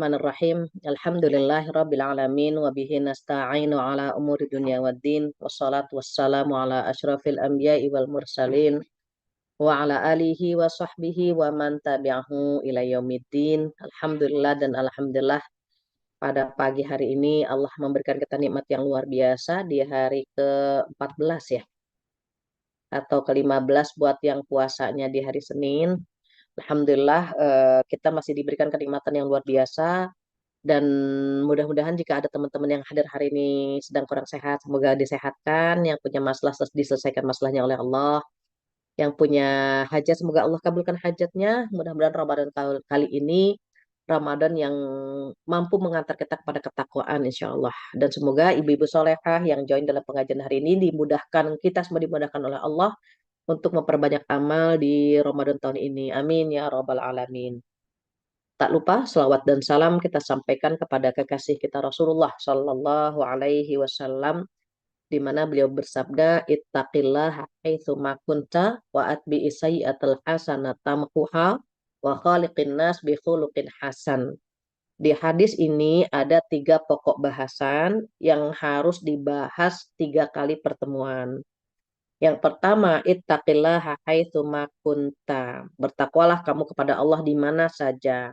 Bismillahirrahmanirrahim. Alhamdulillahirabbil alamin wa bihi nasta'inu ala umuri dunya waddin. Wassalatu wassalamu ala asyrafil anbiya'i wal mursalin wa ala alihi wa sahbihi wa man tabi'ahu ila yaumiddin. Alhamdulillah dan alhamdulillah pada pagi hari ini Allah memberikan kita nikmat yang luar biasa di hari ke-14 ya atau ke-15 buat yang puasanya di hari Senin. Alhamdulillah kita masih diberikan kenikmatan yang luar biasa. Dan mudah-mudahan jika ada teman-teman yang hadir hari ini sedang kurang sehat, semoga disehatkan. Yang punya masalah diselesaikan masalahnya oleh Allah. Yang punya hajat, semoga Allah kabulkan hajatnya. Mudah-mudahan Ramadan kali ini Ramadan yang mampu mengantar kita kepada ketakwaan insya Allah. Dan semoga ibu-ibu solehah yang join dalam pengajian hari ini dimudahkan, kita semua dimudahkan oleh Allah untuk memperbanyak amal di Ramadan tahun ini. Amin ya Rabbal Alamin. Tak lupa selawat dan salam kita sampaikan kepada kekasih kita Rasulullah Shallallahu Alaihi Wasallam, di mana beliau bersabda, Ittaqillah haitsu ma kunta wa atbi'i sayyi'atal hasanata tamhuha wa khaliqin nas bi khuluqin hasan. Di hadis ini ada 3 pokok bahasan yang harus dibahas 3 kali pertemuan. Yang pertama, ittaqillah haitsu ma kunta. Bertakwalah kamu kepada Allah di mana saja.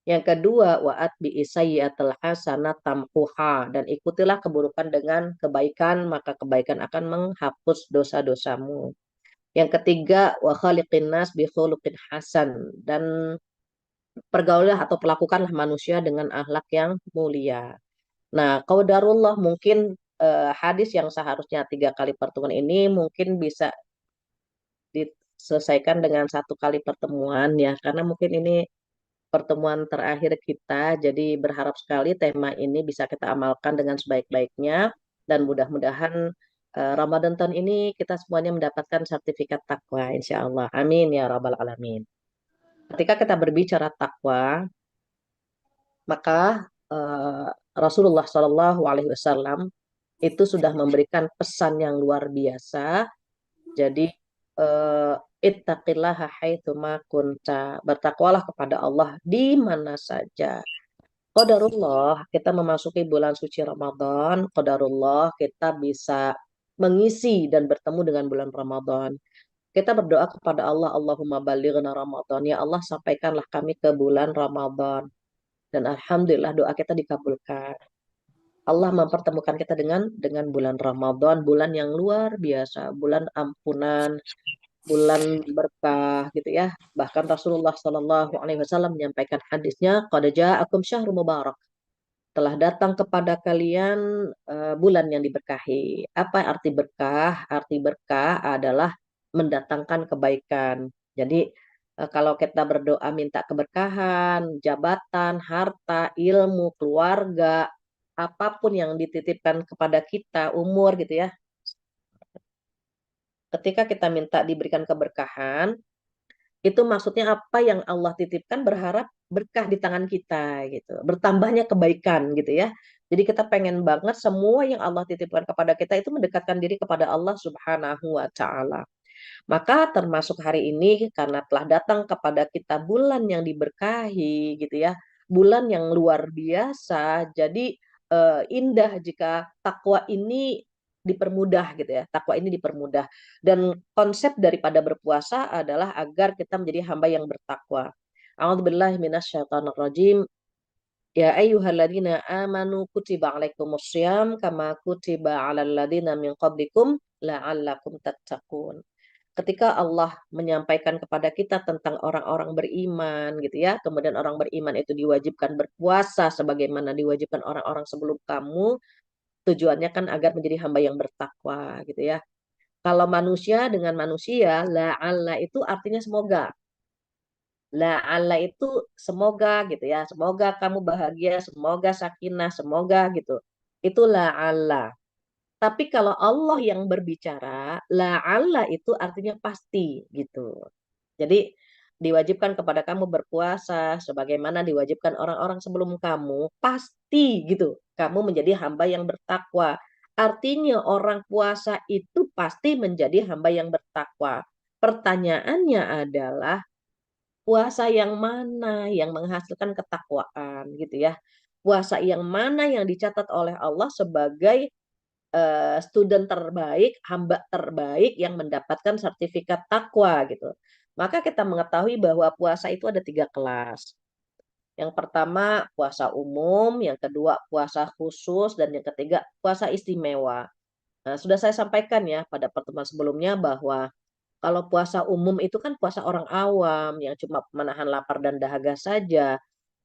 Yang kedua, wa'at bi sayyi'atil hasanah tamhuha, dan ikutilah keburukan dengan kebaikan, maka kebaikan akan menghapus dosa-dosamu. Yang ketiga, wa khaliqin nas bi khuluqin hasan, dan pergaulilah atau perlakukanlah manusia dengan akhlak yang mulia. Nah, qadarullah mungkin hadis yang seharusnya 3 kali pertemuan ini mungkin bisa diselesaikan dengan 1 kali pertemuan ya, karena mungkin ini pertemuan terakhir kita, jadi berharap sekali tema ini bisa kita amalkan dengan sebaik-baiknya dan mudah-mudahan Ramadan tahun ini kita semuanya mendapatkan sertifikat takwa insya Allah. Amin ya Rabbal Alamin. Ketika kita berbicara takwa, maka Rasulullah Shallallahu Alaihi Wasallam itu sudah memberikan pesan yang luar biasa. Jadi ittaqillaha haitsu ma kunta, bertakwalah kepada Allah di mana saja. Qadarullah, kita memasuki bulan suci Ramadan, qadarullah kita bisa mengisi dan bertemu dengan bulan Ramadan. Kita berdoa kepada Allah, Allahumma balighna Ramadan. Ya Allah, sampaikanlah kami ke bulan Ramadan. Dan alhamdulillah doa kita dikabulkan. Allah mempertemukan kita dengan bulan Ramadan, bulan yang luar biasa, bulan ampunan, bulan berkah gitu ya. Bahkan Rasulullah Shallallahu Alaihi Wasallam menyampaikan hadisnya, qad ja'akum syahrul mubarak, telah datang kepada kalian bulan yang diberkahi. Apa arti berkah? Arti berkah adalah mendatangkan kebaikan. Jadi kalau kita berdoa minta keberkahan, jabatan, harta, ilmu, keluarga, apapun yang dititipkan kepada kita, umur gitu ya. Ketika kita minta diberikan keberkahan, itu maksudnya apa yang Allah titipkan, berharap berkah di tangan kita gitu. Bertambahnya kebaikan gitu ya. Jadi kita pengen banget semua yang Allah titipkan kepada kita itu mendekatkan diri kepada Allah Subhanahu wa taala. Maka termasuk hari ini karena telah datang kepada kita bulan yang diberkahi gitu ya. Bulan yang luar biasa. Jadi indah jika takwa ini dipermudah gitu ya. Takwa ini dipermudah. Dan konsep daripada berpuasa adalah agar kita menjadi hamba yang bertakwa. A'udzubillahi minasyaitonirrajim. Ya ayyuhalladzina amanu kutiba alaikumussyam kama kutiba 'alal ladzina min qablikum la'allakum tattaqun. Ketika Allah menyampaikan kepada kita tentang orang-orang beriman gitu ya, kemudian orang beriman itu diwajibkan berpuasa sebagaimana diwajibkan orang-orang sebelum kamu, tujuannya kan agar menjadi hamba yang bertakwa gitu ya. Kalau manusia dengan manusia, la'alla itu artinya semoga. La'alla itu semoga gitu ya. Semoga kamu bahagia, semoga sakinah, semoga gitu. Itu la'alla. Tapi kalau Allah yang berbicara, la'alla itu artinya pasti gitu. Jadi diwajibkan kepada kamu berpuasa sebagaimana diwajibkan orang-orang sebelum kamu, pasti gitu. Kamu menjadi hamba yang bertakwa. Artinya orang puasa itu pasti menjadi hamba yang bertakwa. Pertanyaannya adalah puasa yang mana yang menghasilkan ketakwaan gitu ya. Puasa yang mana yang dicatat oleh Allah sebagai student terbaik, hamba terbaik yang mendapatkan sertifikat takwa gitu. Maka kita mengetahui bahwa puasa itu ada 3 kelas. Yang pertama puasa umum, yang kedua puasa khusus, dan yang ketiga puasa istimewa. Nah, sudah saya sampaikan ya pada pertemuan sebelumnya bahwa kalau puasa umum itu kan puasa orang awam yang cuma menahan lapar dan dahaga saja.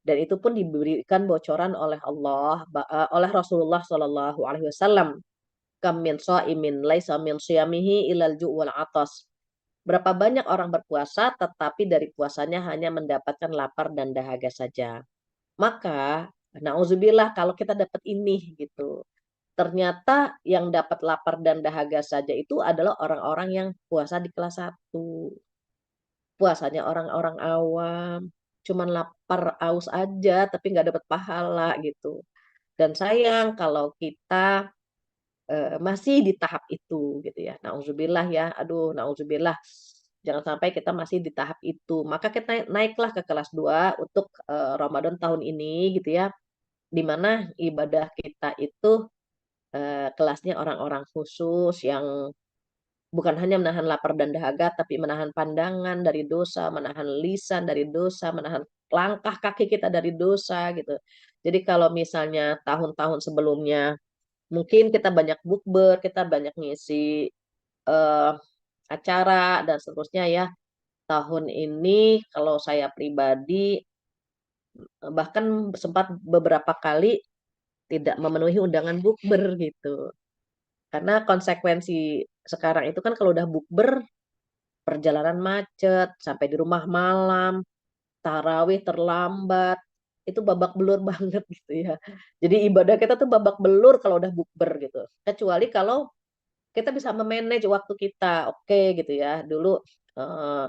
Dan itu pun diberikan bocoran oleh Allah, oleh Rasulullah Shallallahu Alaihi Wasallam. Kam min shaimin laisa min siyamihi ilal ju' wal atas. Berapa banyak orang berpuasa tetapi dari puasanya hanya mendapatkan lapar dan dahaga saja. Maka nauzubillah kalau kita dapat ini gitu. Ternyata yang dapat lapar dan dahaga saja itu adalah orang-orang yang puasa di kelas 1. Puasanya orang-orang awam. Cuman lapar aus aja tapi nggak dapat pahala gitu. Dan sayang kalau kita masih di tahap itu gitu ya. Nauzubillah ya. Aduh, nauzubillah. Jangan sampai kita masih di tahap itu. Maka kita naiklah ke kelas 2 untuk Ramadan tahun ini gitu ya. Di mana ibadah kita itu kelasnya orang-orang khusus yang bukan hanya menahan lapar dan dahaga, tapi menahan pandangan dari dosa, menahan lisan dari dosa, menahan langkah kaki kita dari dosa gitu. Jadi kalau misalnya tahun-tahun sebelumnya mungkin kita banyak bukber, kita banyak ngisi eh, acara dan seterusnya ya. Tahun ini kalau saya pribadi bahkan sempat beberapa kali tidak memenuhi undangan bukber gitu. Karena konsekuensi sekarang itu kan kalau udah bukber, perjalanan macet, sampai di rumah malam, tarawih terlambat, itu babak belur banget gitu ya. Jadi ibadah kita tuh babak belur kalau udah bukber gitu. Kecuali kalau kita bisa memanage waktu kita, oke gitu ya. Dulu eh,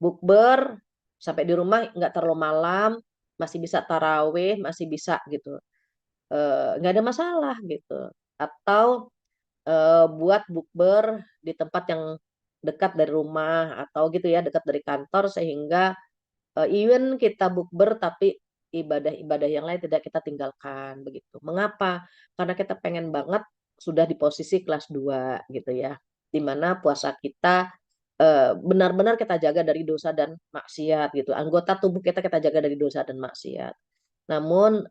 bukber sampai di rumah nggak terlalu malam, masih bisa tarawih, masih bisa gitu. Nggak ada masalah gitu. Atau buat bukber di tempat yang dekat dari rumah atau gitu ya, dekat dari kantor sehingga even kita bukber tapi ibadah-ibadah yang lain tidak kita tinggalkan begitu. Mengapa? Karena kita pengen banget sudah di posisi kelas 2 gitu ya. Di mana puasa kita benar-benar kita jaga dari dosa dan maksiat gitu. Anggota tubuh kita kita jaga dari dosa dan maksiat. Namun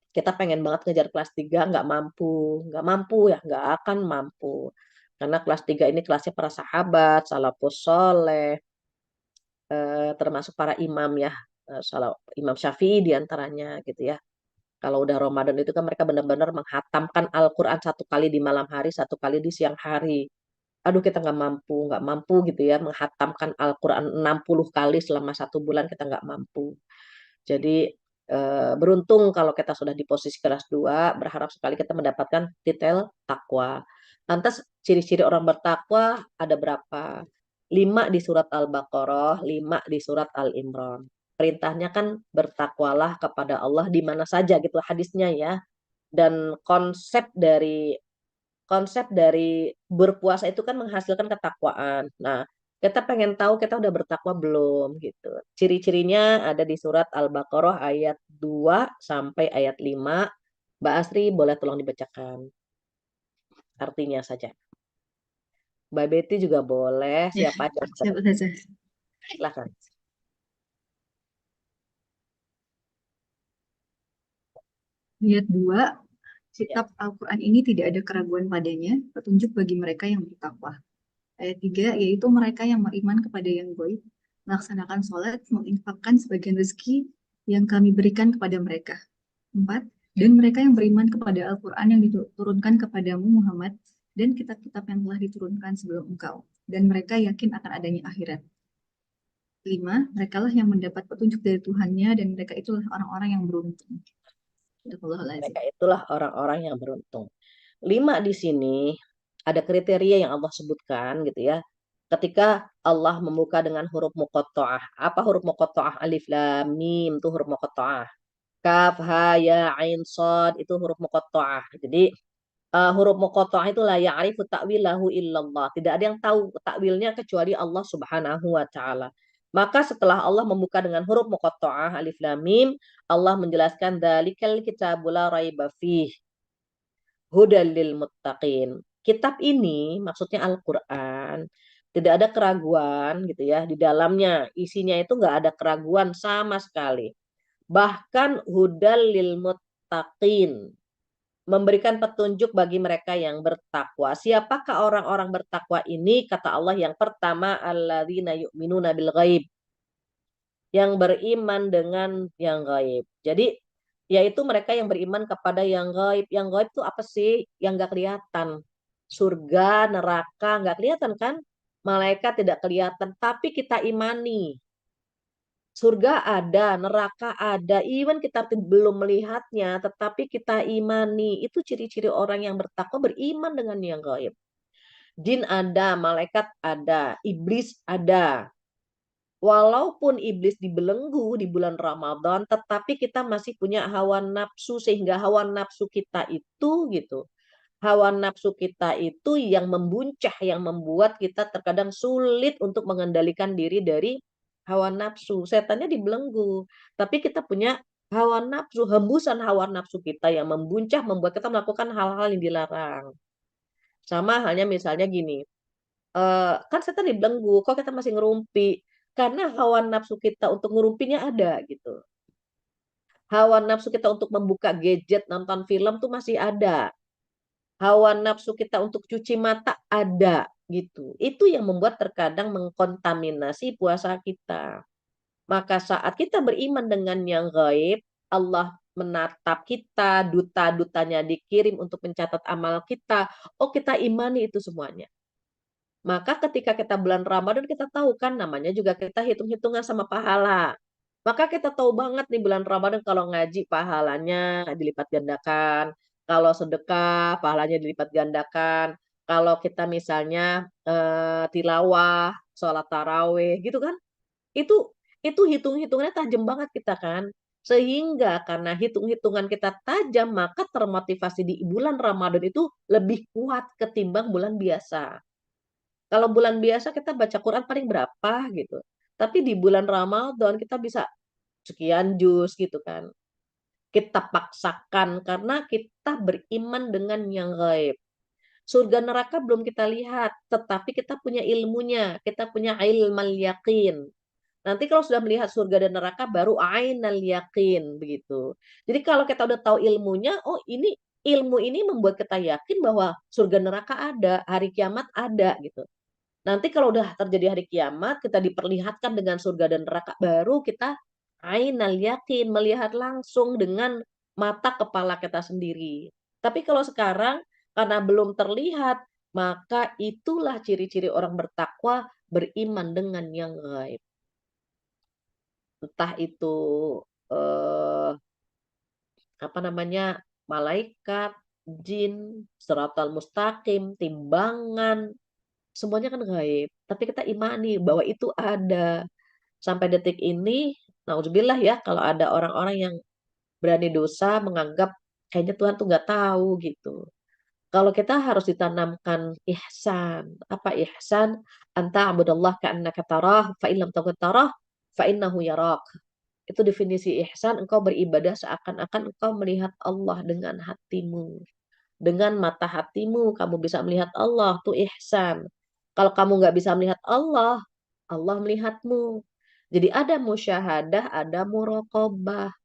kita pengen banget ngejar kelas 3 nggak mampu ya, nggak akan mampu. Karena kelas 3 ini kelasnya para sahabat, salafus soleh, termasuk para imam ya, salah Imam Syafi'i diantaranya gitu ya. Kalau udah Ramadan itu kan mereka benar-benar menghatamkan Al-Quran 1 kali di malam hari, 1 kali di siang hari. Aduh kita nggak mampu gitu ya menghatamkan Al-Quran 60 kali selama 1 bulan kita nggak mampu. Jadi beruntung kalau kita sudah di posisi kelas 2, berharap sekali kita mendapatkan detail takwa. Lantas ciri-ciri orang bertakwa ada berapa? 5 di surat Al-Baqarah, 5 di surat Al-Imran. Perintahnya kan bertakwalah kepada Allah di mana saja gitu hadisnya ya. Dan konsep dari berpuasa itu kan menghasilkan ketakwaan. Nah, kita pengen tahu kita udah bertakwa belum gitu. Ciri-cirinya ada di surat Al-Baqarah ayat 2 sampai ayat 5. Mbak Asri boleh tolong dibacakan artinya saja. Mbak Betty juga boleh, Ya, siapa aja siapa saja. silahkan. Ayat 2, Ya. kitab Al-Quran ini tidak ada keraguan padanya, petunjuk bagi mereka yang bertakwa. Ayat 3, yaitu mereka yang beriman kepada yang gaib, melaksanakan sholat, menginfakkan sebagian rezeki yang kami berikan kepada mereka. 4, dan mereka yang beriman kepada Al-Quran yang diturunkan kepadamu Muhammad, dan kitab-kitab yang telah diturunkan sebelum engkau. Dan mereka yakin akan adanya akhirat. 5, mereka lah yang mendapat petunjuk dari Tuhannya, dan mereka itulah orang-orang yang beruntung. Mereka Astagfirullahaladzim. itulah orang-orang yang beruntung. 5 di sini ada kriteria yang Allah sebutkan gitu ya. Ketika Allah membuka dengan huruf muqatta'ah. Apa huruf muqatta'ah? Alif lam mim itu huruf muqatta'ah. Kaf ha ya ain shad itu huruf muqatta'ah. Jadi huruf muqatta'ah itu la ya'rifu ta'wilahu illallah. Tidak ada yang tahu takwilnya kecuali Allah Subhanahu wa taala. Maka setelah Allah membuka dengan huruf muqatta'ah alif lam mim, Allah menjelaskan dzalikal kitabul la raiba fih hudal lil muttaqin. Kitab ini maksudnya Al-Qur'an. Tidak ada keraguan gitu ya di dalamnya. Isinya itu nggak ada keraguan sama sekali. Bahkan hudal lil muttaqin, memberikan petunjuk bagi mereka yang bertakwa. Siapakah orang-orang bertakwa ini? Kata Allah yang pertama, alladzina yu'minuna bil ghaib, yang beriman dengan yang gaib. Jadi yaitu mereka yang beriman kepada yang gaib. Yang gaib itu apa sih? Yang nggak kelihatan. Surga, neraka nggak kelihatan kan? Malaikat tidak kelihatan, tapi kita imani. Surga ada, neraka ada, even kita belum melihatnya, tetapi kita imani. Itu ciri-ciri orang yang bertakwa, beriman dengan yang gaib. Jin ada, malaikat ada, iblis ada. Walaupun iblis dibelenggu di bulan Ramadan, tetapi kita masih punya hawa nafsu, sehingga hawa nafsu kita itu gitu. Hawa nafsu kita itu yang membuncah, yang membuat kita terkadang sulit untuk mengendalikan diri dari hawa nafsu. Setannya dibelenggu, tapi kita punya hawa nafsu, hembusan hawa nafsu kita yang membuncah, membuat kita melakukan hal-hal yang dilarang. Sama halnya misalnya gini, kan setan dibelenggu, kok kita masih ngerumpi? Karena hawa nafsu kita untuk ngerumpinya ada gitu. Hawa nafsu kita untuk membuka gadget, nonton film tuh masih ada. Hawa nafsu kita untuk cuci mata ada gitu. Itu yang membuat terkadang mengkontaminasi puasa kita. Maka saat kita beriman dengan yang gaib, Allah menatap kita, duta-dutanya dikirim untuk mencatat amal kita. Oh, kita imani itu semuanya. Maka ketika kita bulan Ramadan, kita tahu kan namanya juga kita hitung-hitungan sama pahala. Maka kita tahu banget nih bulan Ramadan kalau ngaji pahalanya dilipat gandakan. Kalau sedekah pahalanya dilipat gandakan. Kalau kita misalnya tilawah, sholat taraweh gitu kan. Itu itu hitung-hitungannya tajam banget kita kan. Sehingga karena hitung-hitungan kita tajam, maka termotivasi di bulan Ramadan itu lebih kuat ketimbang bulan biasa. Kalau bulan biasa kita baca Quran paling berapa gitu. Tapi di bulan Ramadan kita bisa sekian juz gitu kan. Kita paksakan karena kita beriman dengan yang gaib. Surga neraka belum kita lihat, tetapi kita punya ilmunya, kita punya ilmal yakin. Nanti kalau sudah melihat surga dan neraka baru ainal yakin begitu. Jadi kalau kita udah tahu ilmunya, oh ini ilmu ini membuat kita yakin bahwa surga neraka ada, hari kiamat ada gitu. Nanti kalau udah terjadi hari kiamat, kita diperlihatkan dengan surga dan neraka, baru kita ainal yakin, melihat langsung dengan mata kepala kita sendiri. Tapi kalau sekarang, karena belum terlihat, maka itulah ciri-ciri orang bertakwa, beriman dengan yang gaib. Entah itu eh, apa namanya, malaikat, jin, siratal mustaqim, timbangan, semuanya kan gaib. Tapi kita imani bahwa itu ada. Sampai detik ini, nauzubillah ya, kalau ada orang-orang yang berani dosa menganggap kayaknya Tuhan tuh nggak tahu gitu. Kalau kita harus ditanamkan ihsan. Apa ihsan? Anta abudallah ka'annaka tarah, fa illam takun tarah, fa innahu yarak. Itu definisi ihsan, engkau beribadah seakan-akan engkau melihat Allah dengan hatimu. Dengan mata hatimu kamu bisa melihat Allah, tuh ihsan. Kalau kamu nggak bisa melihat Allah, Allah melihatmu. Jadi ada musyahadah, ada muraqabah.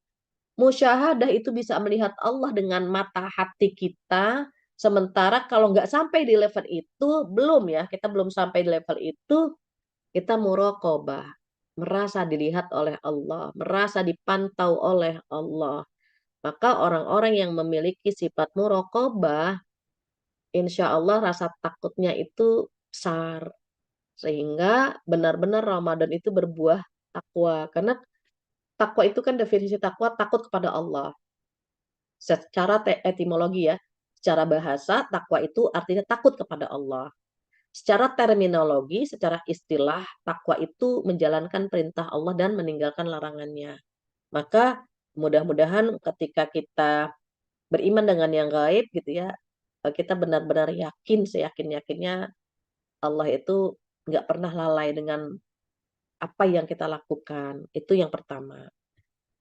Musyahadah itu bisa melihat Allah dengan mata hati kita, sementara kalau nggak sampai di level itu, belum ya, kita belum sampai di level itu, kita muraqabah. Merasa dilihat oleh Allah, merasa dipantau oleh Allah. Maka orang-orang yang memiliki sifat muraqabah, insya Allah rasa takutnya itu besar. Sehingga benar-benar Ramadan itu berbuah takwa. Karena takwa itu kan definisi takwa, takut kepada Allah. Secara etimologi ya, secara bahasa takwa itu artinya takut kepada Allah. Secara terminologi, secara istilah, takwa itu menjalankan perintah Allah dan meninggalkan larangannya. Maka mudah-mudahan ketika kita beriman dengan yang gaib gitu ya, kita benar-benar yakin, seyakin-yakinnya Allah itu nggak pernah lalai dengan apa yang kita lakukan. Itu yang pertama.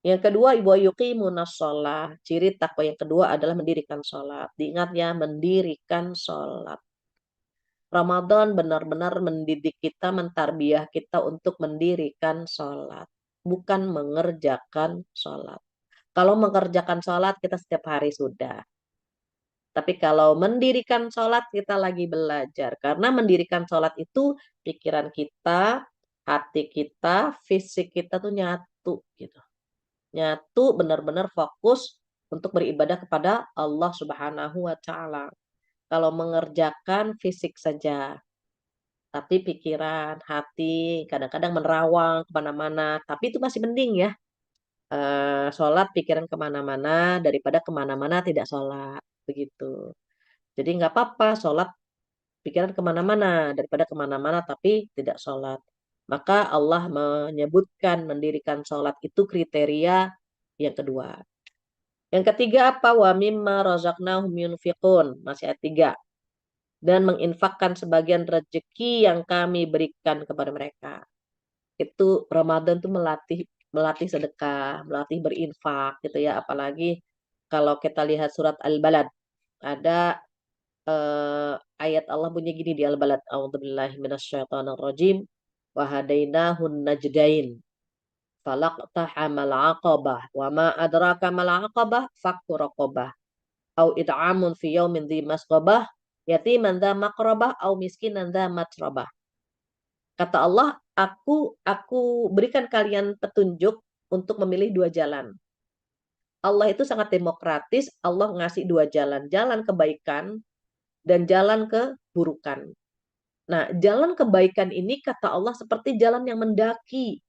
Yang kedua, wa yuqimunas shalah. Ciri takwa yang kedua adalah mendirikan sholat. Diingat ya, mendirikan sholat. Ramadan benar-benar mendidik kita, mentarbiah kita untuk mendirikan sholat. Bukan mengerjakan sholat. Kalau mengerjakan sholat, kita setiap hari sudah. Tapi kalau mendirikan sholat, kita lagi belajar. Karena mendirikan sholat itu, pikiran kita, hati kita, fisik kita tuh nyatu gitu. Nyatu benar-benar fokus untuk beribadah kepada Allah Subhanahu wa Ta'ala. Kalau mengerjakan fisik saja, tapi pikiran, hati kadang-kadang menerawang kemana-mana. Tapi itu masih mending ya. Sholat pikiran kemana-mana daripada kemana-mana tidak sholat. Begitu. Jadi nggak apa-apa sholat pikiran kemana-mana daripada kemana-mana tapi tidak sholat. Maka Allah menyebutkan mendirikan sholat itu kriteria yang kedua. Yang ketiga apa? Wa mimma razaqnahum yunfiqun. Masih ayat 3. Dan menginfakkan sebagian rezeki yang kami berikan kepada mereka. Itu Ramadan tuh melatih sedekah, melatih berinfak gitu ya. Apalagi kalau kita lihat surat Al-Balad, ada ayat Allah bunyi gini di Al-Balad, a'udzubillahi minasyaitonirrajim, wa hadainahun najdain falaqtahamal aqabah wa ma adraka mal aqabah fakku raqabah au it'amun fi yaumin dzi masqabah yatiman dza maqrabah au miskinan dza matrabah. Kata Allah, aku berikan kalian petunjuk untuk memilih dua jalan. Allah itu sangat demokratis, Allah ngasih dua jalan, jalan kebaikan dan jalan keburukan. Nah, jalan kebaikan ini kata Allah seperti jalan yang mendaki.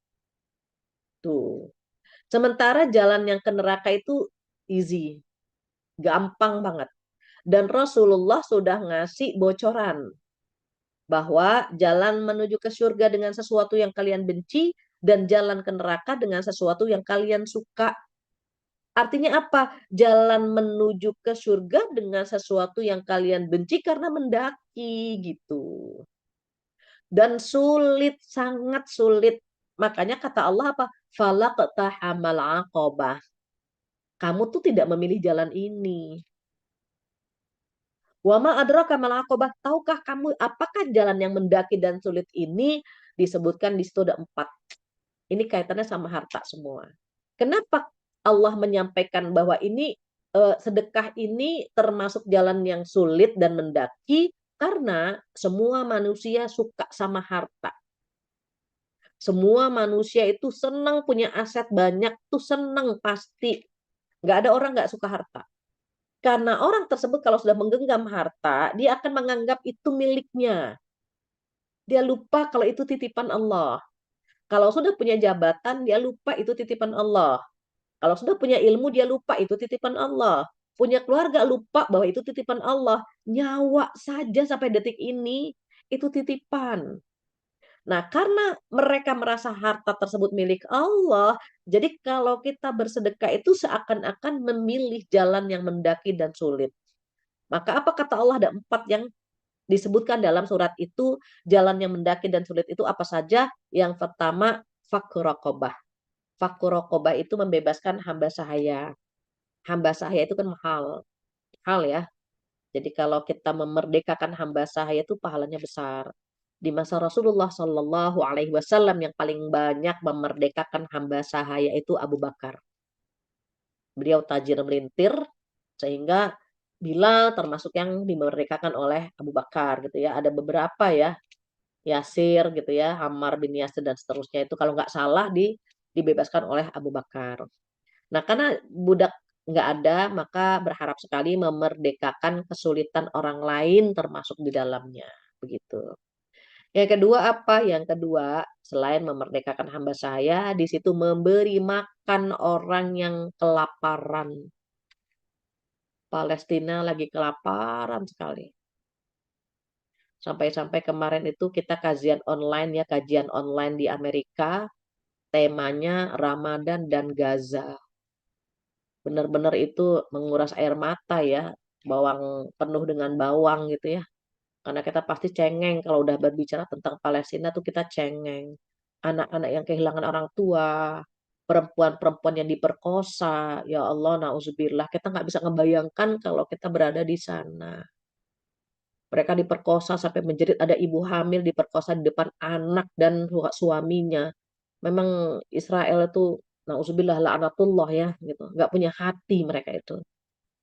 Tuh. Sementara jalan yang ke neraka itu easy, gampang banget. Dan Rasulullah sudah ngasih bocoran bahwa jalan menuju ke surga dengan sesuatu yang kalian benci dan jalan ke neraka dengan sesuatu yang kalian suka. Artinya apa? Jalan menuju ke surga dengan sesuatu yang kalian benci karena mendaki gitu. Dan sulit, sangat sulit. Makanya kata Allah apa? Falaqtahamal aqabah. Kamu tuh tidak memilih jalan ini. Wa ma adraka mal aqabah. Tahukah kamu apakah jalan yang mendaki dan sulit ini? Disebutkan di situ ada 4. Ini kaitannya sama harta semua. Kenapa Allah menyampaikan bahwa ini sedekah ini termasuk jalan yang sulit dan mendaki? Karena semua manusia suka sama harta. Semua manusia itu senang punya aset banyak, tuh senang pasti. Nggak ada orang nggak suka harta. Karena orang tersebut kalau sudah menggenggam harta, dia akan menganggap itu miliknya. Dia lupa kalau itu titipan Allah. Kalau sudah punya jabatan, dia lupa itu titipan Allah. Kalau sudah punya ilmu, dia lupa itu titipan Allah. Punya keluarga, lupa bahwa itu titipan Allah. Nyawa saja sampai detik ini, itu titipan. Nah, karena mereka merasa harta tersebut milik Allah, jadi kalau kita bersedekah itu seakan-akan memilih jalan yang mendaki dan sulit. Maka apa kata Allah? Ada 4 yang disebutkan dalam surat itu, jalan yang mendaki dan sulit itu apa saja? Yang pertama, fakku raqabah. Fakku raqabah itu membebaskan hamba sahaya. Hamba sahaya itu kan mahal. Mahal ya. Jadi kalau kita memerdekakan hamba sahaya itu pahalanya besar. Di masa Rasulullah Shallallahu Alaihi Wasallam yang paling banyak memerdekakan hamba sahaya itu Abu Bakar. Beliau tajir melintir sehingga Bilal termasuk yang dimerdekakan oleh Abu Bakar gitu ya. Ada beberapa ya, Yasir gitu ya, Ammar bin Yasir dan seterusnya itu kalau nggak salah dibebaskan oleh Abu Bakar. Nah, karena budak nggak ada, maka berharap sekali memerdekakan kesulitan orang lain termasuk di dalamnya. Begitu. Yang kedua apa? Yang kedua, selain memerdekakan hamba saya, di situ memberi makan orang yang kelaparan. Palestina lagi kelaparan sekali. Sampai-sampai kemarin itu kita kajian online di Amerika, temanya Ramadan dan Gaza. Benar-benar itu menguras air mata ya, bawang penuh dengan bawang gitu ya. Karena kita pasti cengeng kalau udah berbicara tentang Palestina tuh kita cengeng. anak-anak yang kehilangan orang tua, perempuan-perempuan yang diperkosa. Ya Allah, nauzubillah. Kita nggak bisa ngebayangkan kalau kita berada di sana. Mereka diperkosa sampai menjerit, ada ibu hamil diperkosa di depan anak dan suaminya. Memang Israel itu, nauzubillah la'anatullah ya, gitu. Nggak punya hati mereka itu.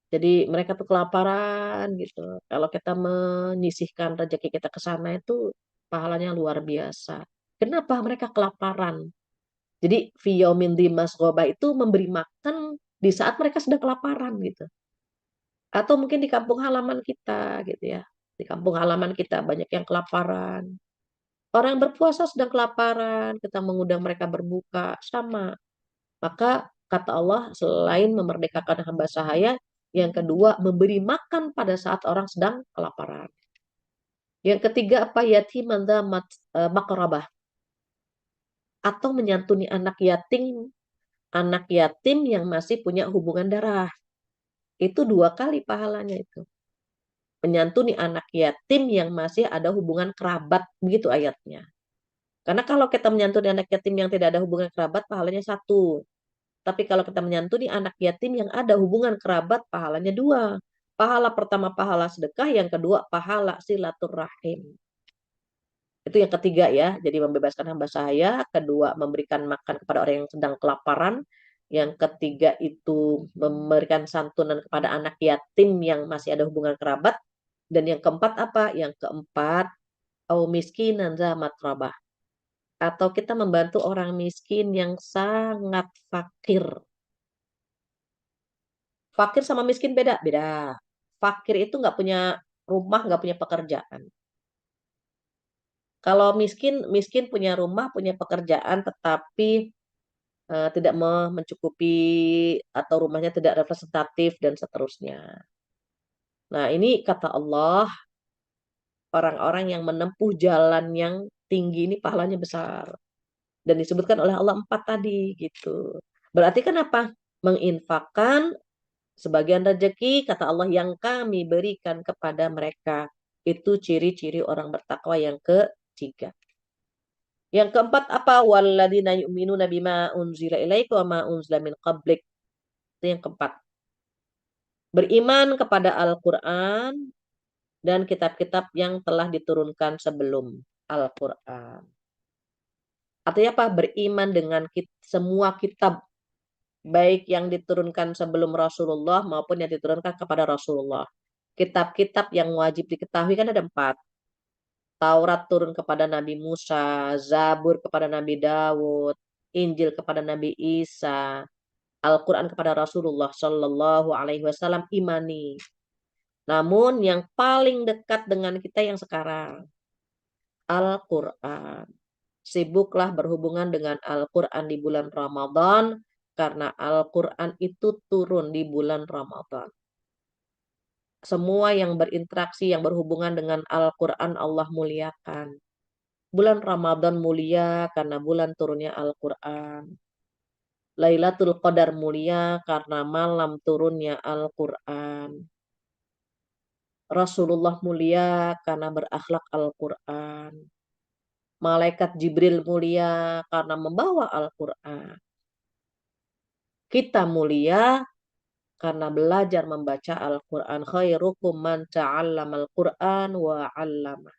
Jadi mereka tuh kelaparan gitu. Kalau kita menyisihkan rezeki kita ke sana itu pahalanya luar biasa. Kenapa mereka kelaparan? Jadi fiyaumin dimas ghobah itu memberi makan di saat mereka sedang kelaparan gitu. Atau mungkin di kampung halaman kita gitu ya. Di kampung halaman kita banyak yang kelaparan. Orang yang berpuasa sedang kelaparan, kita mengundang mereka berbuka, sama. Maka kata Allah, selain memerdekakan hamba sahaya, yang kedua memberi makan pada saat orang sedang kelaparan. Yang ketiga apa? Yatiman dza makrabah, atau menyantuni anak yatim yang masih punya hubungan darah. Itu 2 kali pahalanya itu. Menyantuni anak yatim yang masih ada hubungan kerabat, begitu ayatnya. Karena kalau kita menyantuni anak yatim yang tidak ada hubungan kerabat, pahalanya 1. Tapi kalau kita menyantuni anak yatim yang ada hubungan kerabat, pahalanya 2. Pahala pertama pahala sedekah, yang kedua pahala silaturahim. Itu yang ketiga ya, jadi membebaskan hamba sahaya, kedua memberikan makan kepada orang yang sedang kelaparan, yang ketiga itu memberikan santunan kepada anak yatim yang masih ada hubungan kerabat, dan yang keempat apa? Yang keempat, au miskinan za matrabah, atau kita membantu orang miskin yang sangat fakir. Fakir sama miskin beda, beda. Fakir itu nggak punya rumah, nggak punya pekerjaan. Kalau miskin, miskin punya rumah, punya pekerjaan, tetapi tidak mencukupi atau rumahnya tidak representatif dan seterusnya. Nah, ini kata Allah, orang-orang yang menempuh jalan yang tinggi ini pahalanya besar. Dan disebutkan oleh Allah 4 tadi gitu. Berarti kan apa? Menginfakkan sebagian rezeki, kata Allah, yang kami berikan kepada mereka. Itu ciri-ciri orang bertakwa yang ketiga. Yang keempat apa? Walladzina yu'minuna bima unzila ilaika wa ma unzila min qablik. Itu yang keempat. Beriman kepada Al-Quran dan kitab-kitab yang telah diturunkan sebelum Al-Quran. Artinya apa? Beriman dengan semua kitab, baik yang diturunkan sebelum Rasulullah maupun yang diturunkan kepada Rasulullah. Kitab-kitab yang wajib diketahui kan ada 4. Taurat turun kepada Nabi Musa, Zabur kepada Nabi Dawud, Injil kepada Nabi Isa, Al-Quran kepada Rasulullah Shallallahu Alaihi Wasallam, imani. Namun yang paling dekat dengan kita yang sekarang, Al-Quran. Sibuklah berhubungan dengan Al-Quran di bulan Ramadan, karena Al-Quran itu turun di bulan Ramadan. Semua yang berinteraksi, yang berhubungan dengan Al-Quran, Allah muliakan. Bulan Ramadan mulia karena bulan turunnya Al-Quran. Lailatul Qadar mulia karena malam turunnya Al-Quran. Rasulullah mulia karena berakhlak Al-Quran. Malaikat Jibril mulia karena membawa Al-Quran. Kita mulia karena belajar membaca Al-Quran. Khairukum man ta'allamal Quran wa 'allamah.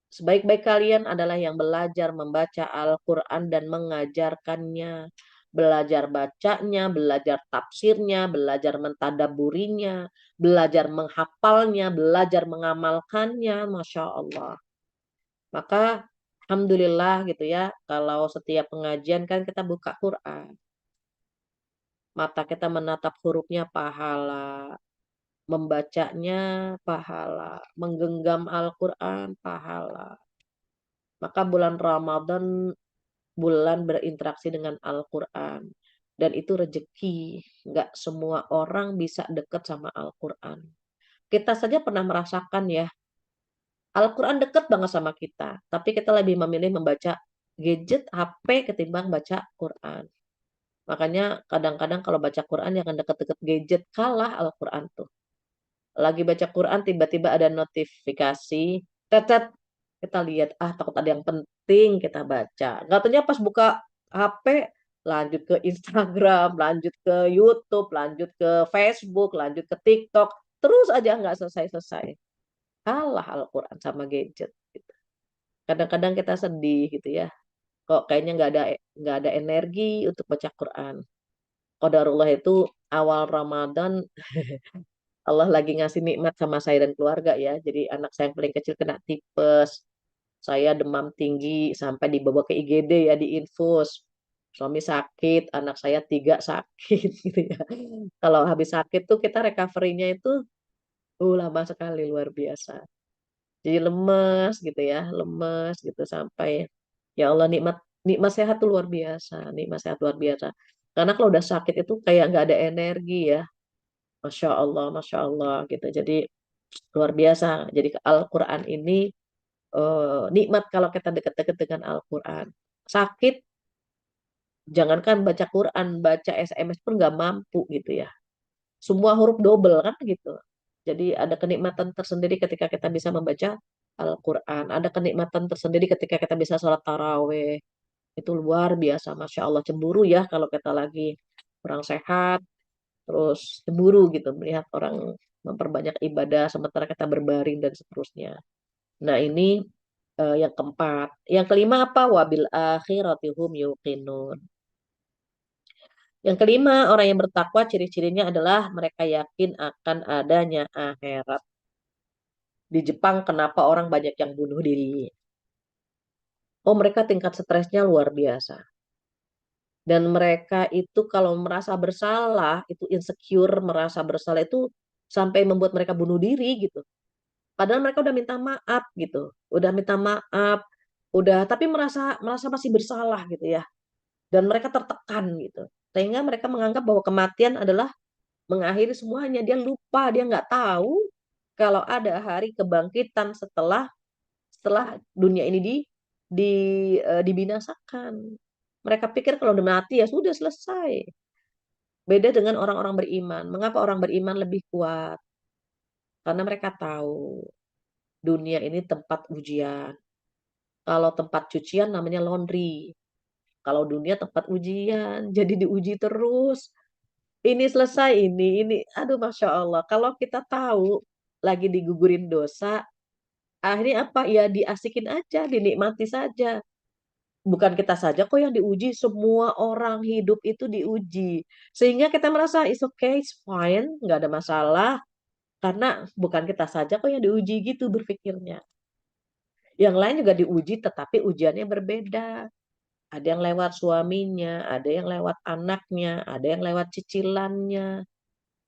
Sebaik-baik kalian adalah yang belajar membaca Al-Quran dan mengajarkannya. Belajar bacanya, belajar tafsirnya, belajar mentadaburinya, belajar menghafalnya, belajar mengamalkannya. Masya Allah. Maka alhamdulillah gitu ya, kalau setiap pengajian kan kita buka Quran. Mata kita menatap hurufnya pahala, membacanya pahala, menggenggam Al-Quran pahala. Maka bulan Ramadan bulan berinteraksi dengan Al-Quran. Dan itu rezeki. Nggak semua orang bisa dekat sama Al-Quran. Kita saja pernah merasakan ya, Al-Quran dekat banget sama kita. Tapi kita lebih memilih membaca gadget, HP ketimbang baca Quran. Makanya kadang-kadang kalau baca Quran jangan deket-deket gadget, kalah Al-Quran tuh. Lagi baca Quran tiba-tiba ada notifikasi, tetet, Kita lihat, takut ada yang penting kita baca. Nggak taunya pas buka HP, lanjut ke Instagram, lanjut ke YouTube, lanjut ke Facebook, lanjut ke TikTok. Terus aja nggak selesai-selesai. Kalah Al-Quran sama gadget. Gitu. Kadang-kadang kita sedih gitu ya. Kok kayaknya nggak ada energi untuk baca Quran. Qadarullah itu awal Ramadan Allah lagi ngasih nikmat sama saya dan keluarga ya. Jadi anak saya yang paling kecil kena tipes. Saya demam tinggi sampai dibawa ke IGD ya di infus. Suami sakit, anak saya tiga sakit gitu ya. Kalau habis sakit tuh kita recovery-nya itu lama sekali luar biasa. Jadi lemes gitu ya, lemes gitu sampai ya Allah nikmat nikmat sehat tuh luar biasa, nikmat sehat luar biasa. Karena kalau udah sakit itu kayak nggak ada energi ya. Masya Allah gitu. Jadi luar biasa. Jadi Al-Quran ini nikmat kalau kita dekat-dekat dengan Al-Quran. Sakit, jangankan baca Quran, baca SMS pun nggak mampu gitu ya. Semua huruf double kan gitu. Jadi ada kenikmatan tersendiri ketika kita bisa membaca Al-Quran. Ada kenikmatan tersendiri ketika kita bisa sholat taraweh. Itu luar biasa, Masya Allah. Cemburu ya kalau kita lagi kurang sehat, terus cemburu gitu melihat orang memperbanyak ibadah sementara kita berbaring dan seterusnya. Nah, ini yang keempat. Yang kelima apa? Wabil akhirati hum yuqinun. Yang kelima, orang yang bertakwa ciri-cirinya adalah mereka yakin akan adanya akhirat. Di Jepang kenapa orang banyak yang bunuh diri? Oh, mereka tingkat stresnya luar biasa. Dan mereka itu kalau merasa bersalah, itu insecure, merasa bersalah itu sampai membuat mereka bunuh diri gitu. Padahal mereka udah minta maaf gitu. Udah minta maaf, udah tapi merasa merasa masih bersalah gitu ya. Dan mereka tertekan gitu. Sehingga mereka menganggap bahwa kematian adalah mengakhiri semuanya. Dia lupa, dia nggak tahu kalau ada hari kebangkitan setelah setelah dunia ini di dibinasakan. Mereka pikir kalau udah mati ya sudah selesai. Beda dengan orang-orang beriman. Mengapa orang beriman lebih kuat? Karena mereka tahu dunia ini tempat ujian. Kalau tempat cucian namanya laundry. Kalau dunia tempat ujian, jadi diuji terus. Ini selesai ini. Aduh, Masya Allah. Kalau kita tahu lagi digugurin dosa, akhirnya apa? Ya diasikin aja, dinikmati saja. Bukan kita saja kok yang diuji, semua orang hidup itu diuji. Sehingga kita merasa, it's okay, it's fine, nggak ada masalah. Karena bukan kita saja kok yang diuji gitu berpikirnya. Yang lain juga diuji, tetapi ujiannya berbeda. Ada yang lewat suaminya, ada yang lewat anaknya, ada yang lewat cicilannya,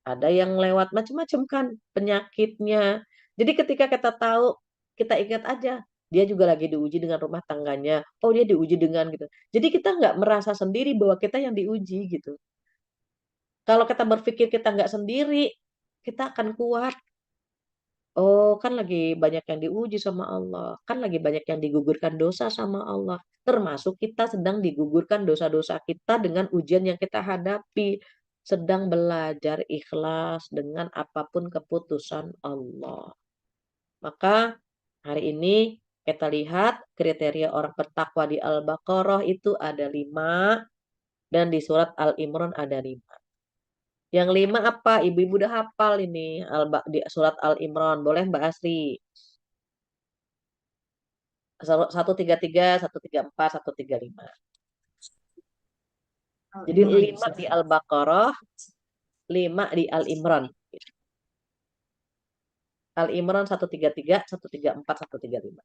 ada yang lewat macam-macam kan penyakitnya. Jadi ketika kita tahu, kita ingat aja, dia juga lagi diuji dengan rumah tangganya. Oh, dia diuji dengan gitu. Jadi kita nggak merasa sendiri bahwa kita yang diuji gitu. Kalau kita berpikir kita nggak sendiri, kita akan kuat. Oh, kan lagi banyak yang diuji sama Allah. Kan lagi banyak yang digugurkan dosa sama Allah. Termasuk kita sedang digugurkan dosa-dosa kita dengan ujian yang kita hadapi. Sedang belajar ikhlas dengan apapun keputusan Allah. Maka hari ini kita lihat kriteria orang bertakwa di Al-Baqarah itu ada 5 dan di surat Al-Imran ada 5. Yang 5 apa? Ibu-ibu udah hafal ini di surat Al-Imran. Boleh Mbak Asri? 133, 134, 135. Jadi Al-Imran. 5 di Al-Baqarah, 5 di Al-Imran. Al-Imran 133, 134, 135.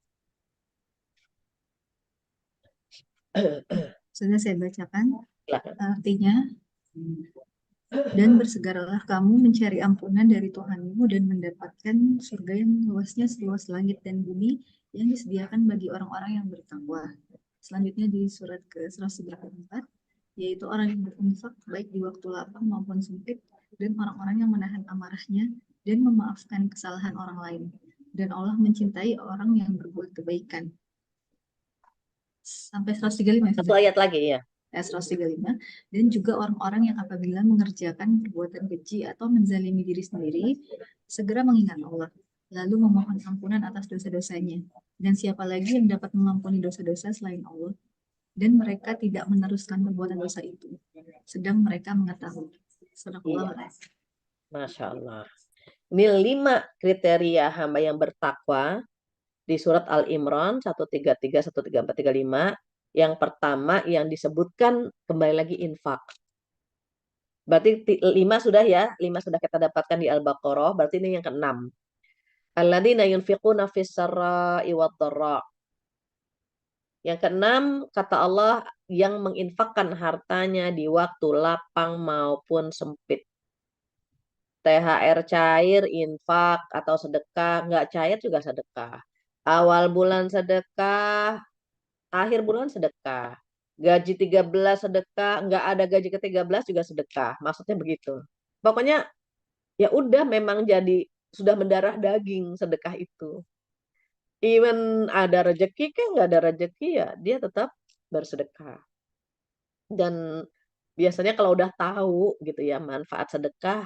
Sudah saya bacakan. Silakan. Artinya, dan bersegeralah kamu mencari ampunan dari Tuhanmu dan mendapatkan surga yang luasnya seluas langit dan bumi yang disediakan bagi orang-orang yang bertakwa. Selanjutnya di surat ke-134, yaitu orang yang berinfak baik di waktu lapang maupun sempit, dan orang-orang yang menahan amarahnya dan memaafkan kesalahan orang lain. Dan Allah mencintai orang yang berbuat kebaikan. Sampai 135. Satu ayat lagi ya. 135, dan juga orang-orang yang apabila mengerjakan perbuatan keji atau menzalimi diri sendiri, segera mengingat Allah. lalu memohon ampunan atas dosa-dosanya. Dan siapa lagi yang dapat mengampuni dosa-dosa selain Allah? Dan mereka tidak meneruskan perbuatan dosa itu, sedang mereka mengetahui. Sadaqallahu Iya, a'lam. Masya Allah. Ini 5 kriteria hamba yang bertakwa di surat Al-Imran 133, 134, 35. Yang pertama yang disebutkan kembali lagi infak. Berarti 5 sudah ya, 5 sudah kita dapatkan di Al-Baqarah, berarti ini yang keenam. Alladzina yunfiquna fis sarra'i wad dharra. Yang keenam, kata Allah, yang menginfakkan hartanya di waktu lapang maupun sempit. THR cair, infak, atau sedekah. Nggak cair juga sedekah. Awal bulan sedekah, akhir bulan sedekah. Gaji 13 sedekah, nggak ada gaji ke-13 juga sedekah. Maksudnya begitu. Pokoknya ya udah memang jadi sudah mendarah daging sedekah itu. Even ada rezeki kan nggak ada rezeki ya dia tetap bersedekah. Dan biasanya kalau udah tahu gitu ya manfaat sedekah,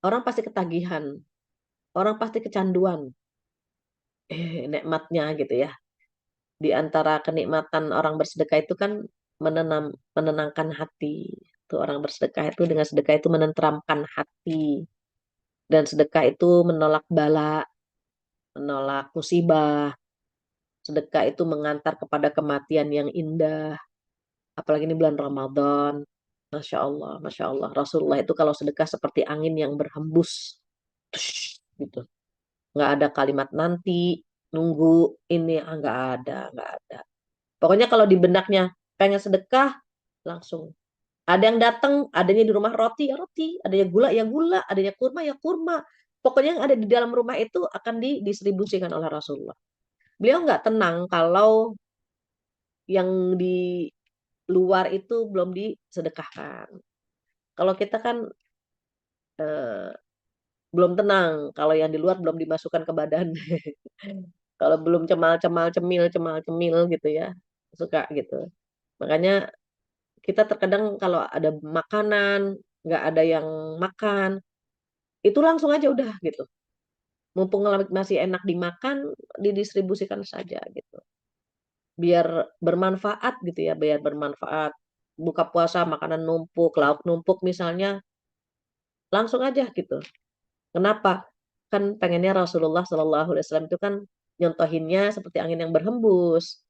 orang pasti ketagihan, orang pasti kecanduan. Nikmatnya gitu ya. Di antara kenikmatan orang bersedekah itu kan menenangkan hati. Tuh orang bersedekah itu dengan sedekah itu menenteramkan hati dan sedekah itu menolak bala, menolak musibah. Sedekah itu mengantar kepada kematian yang indah. Apalagi ini bulan Ramadan. Masya Allah, Masya Allah. Rasulullah itu kalau sedekah seperti angin yang berhembus. Tush, gitu. Nggak ada kalimat nanti, nunggu, ini, nggak ada, nggak ada. Pokoknya kalau di benaknya pengen sedekah, langsung. Ada yang datang, adanya di rumah roti, ya roti. Adanya gula, ya gula. Adanya kurma, ya kurma. Pokoknya yang ada di dalam rumah itu akan didistribusikan oleh Rasulullah. Beliau nggak tenang kalau yang di luar itu belum disedekahkan. Kalau kita kan eh, belum tenang, kalau yang di luar belum dimasukkan ke badan. Kalau belum cemal-cemal, cemil-cemil gitu ya, suka gitu. Makanya kita terkadang kalau ada makanan, nggak ada yang makan, itu langsung aja udah gitu. Mumpung masih enak dimakan, didistribusikan saja gitu. Biar bermanfaat gitu ya, biar bermanfaat. Buka puasa makanan numpuk, lauk numpuk misalnya, langsung aja gitu. Kenapa? Kan pengennya Rasulullah Shallallahu Alaihi Wasallam itu kan nyontohinnya seperti angin yang berhembus.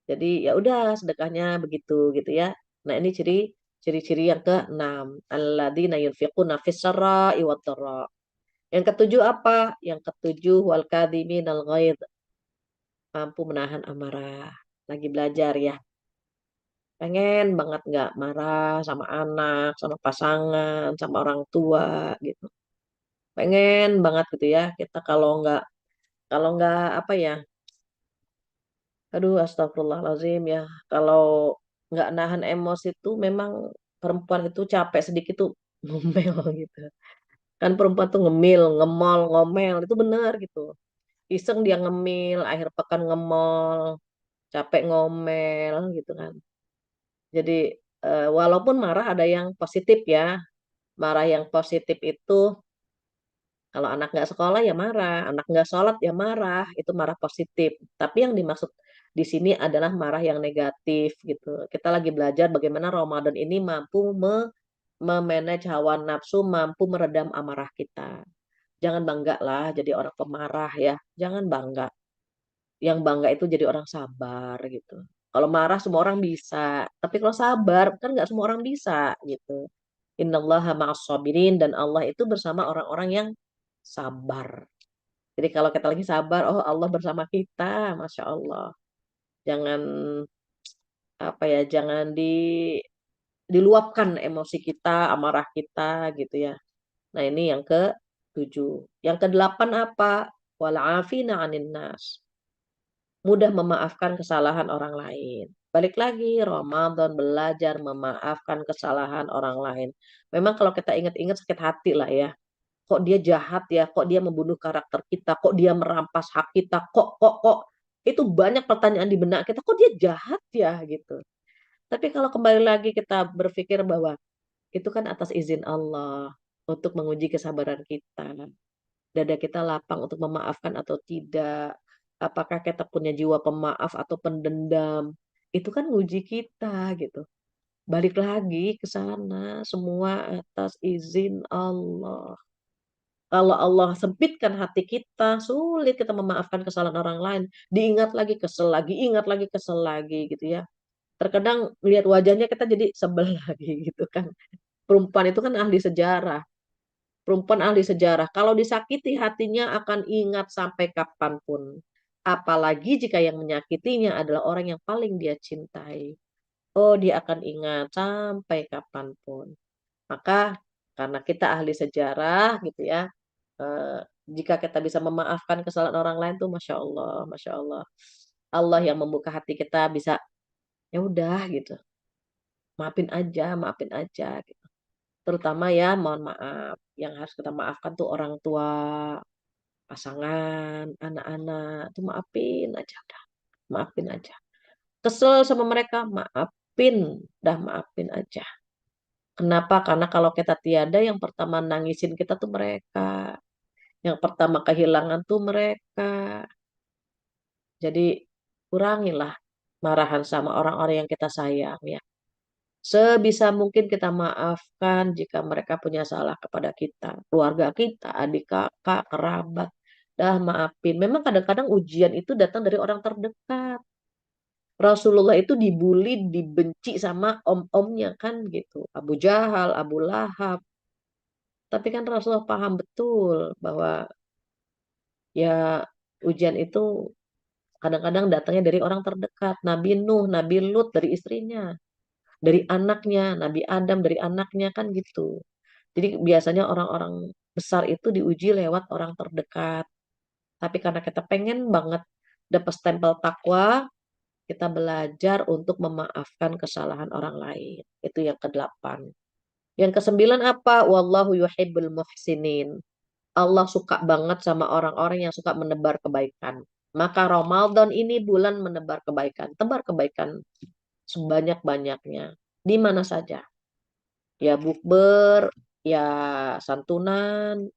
Jadi ya udah sedekahnya begitu gitu ya. Nah ini ciri-ciri yang keenam. Alladzina yunfiquna fis sarra'i wad dharra. Yang ketujuh apa? Yang ketujuh wal kadhiminal ghaidh. Mampu menahan amarah. Lagi belajar ya. Pengen banget nggak marah sama anak, sama pasangan, sama orang tua gitu. Pengen banget gitu ya. Kita kalau nggak apa ya, aduh astagfirullahaladzim ya, kalau nggak nahan emosi itu memang perempuan itu capek sedikit tuh ngomel gitu. Kan perempuan tuh ngemil, ngemol, ngomel, itu benar gitu. Iseng dia ngemil, akhir pekan ngemol, capek ngomel gitu kan. Jadi walaupun marah ada yang positif ya, marah yang positif itu kalau anak nggak sekolah ya marah, anak nggak sholat ya marah, itu marah positif. Tapi yang dimaksud di sini adalah marah yang negatif gitu. Kita lagi belajar bagaimana Ramadan ini mampu memanage hawa nafsu, mampu meredam amarah kita. Jangan bangga lah jadi orang pemarah ya, jangan bangga. Yang bangga itu jadi orang sabar gitu. Kalau marah semua orang bisa, tapi kalau sabar kan nggak semua orang bisa gitu. Innallaha ma'as sabirin dan Allah itu bersama orang-orang yang sabar. Jadi kalau kita lagi sabar, oh Allah bersama kita, Masya Allah. Jangan apa ya, jangan diluapkan emosi kita, amarah kita gitu ya. Nah ini yang ke-7. Yang ke-8 apa? Wal'afina 'anil nas. Mudah memaafkan kesalahan orang lain. Balik lagi, Ramadan belajar memaafkan kesalahan orang lain. Memang kalau kita ingat-ingat sakit hati lah ya. Kok dia jahat ya, kok dia membunuh karakter kita, kok dia merampas hak kita, kok. Itu banyak pertanyaan di benak kita, kok dia jahat ya gitu. Tapi kalau kembali lagi kita berpikir bahwa itu kan atas izin Allah untuk menguji kesabaran kita. dada kita lapang untuk memaafkan atau tidak. Apakah kita punya jiwa pemaaf atau pendendam? Itu kan nguji kita gitu. Balik lagi ke sana, semua atas izin Allah. Kalau Allah sempitkan hati kita, sulit kita memaafkan kesalahan orang lain. Diingat lagi, kesel lagi, ingat lagi, kesel lagi gitu ya. Terkadang melihat wajahnya kita jadi sebel lagi gitu kan. Perempuan itu kan ahli sejarah. Perempuan ahli sejarah. Kalau disakiti hatinya akan ingat sampai kapanpun. Apalagi jika yang menyakitinya adalah orang yang paling dia cintai. Oh, dia akan ingat sampai kapanpun. Maka karena kita ahli sejarah gitu ya, eh, jika kita bisa memaafkan kesalahan orang lain tuh Masya Allah, Masya Allah. Allah yang membuka hati kita bisa, ya udah gitu, maafin aja gitu. Terutama ya mohon maaf, yang harus kita maafkan tuh orang tua, pasangan, anak-anak, tuh maafin aja udah, maafin aja. Kesel sama mereka, maafin, dah maafin aja. Kenapa? Karena kalau kita tiada, yang pertama nangisin kita tuh mereka. Yang pertama kehilangan tuh mereka. Jadi kurangilah marahan sama orang-orang yang kita sayang ya. Sebisa mungkin kita maafkan jika mereka punya salah kepada kita, keluarga kita, adik kakak, kerabat. Dah maafin. Memang kadang-kadang ujian itu datang dari orang terdekat. Rasulullah itu dibully, dibenci sama om-omnya kan gitu. Abu Jahal, Abu Lahab. Tapi kan Rasulullah paham betul bahwa ya ujian itu kadang-kadang datangnya dari orang terdekat. Nabi Nuh, Nabi Lut dari istrinya, dari anaknya, Nabi Adam dari anaknya kan gitu. Jadi biasanya orang-orang besar itu diuji lewat orang terdekat. Tapi karena kita pengen banget dapat stempel takwa, kita belajar untuk memaafkan kesalahan orang lain. Itu yang kedelapan. Yang kesembilan apa? Wallahu yuhibbul muhsinin. Allah suka banget sama orang-orang yang suka menebar kebaikan. Maka Ramadan ini bulan menebar kebaikan. Tebar kebaikan sebanyak-banyaknya. Di mana saja. Ya bukber, ya santunan,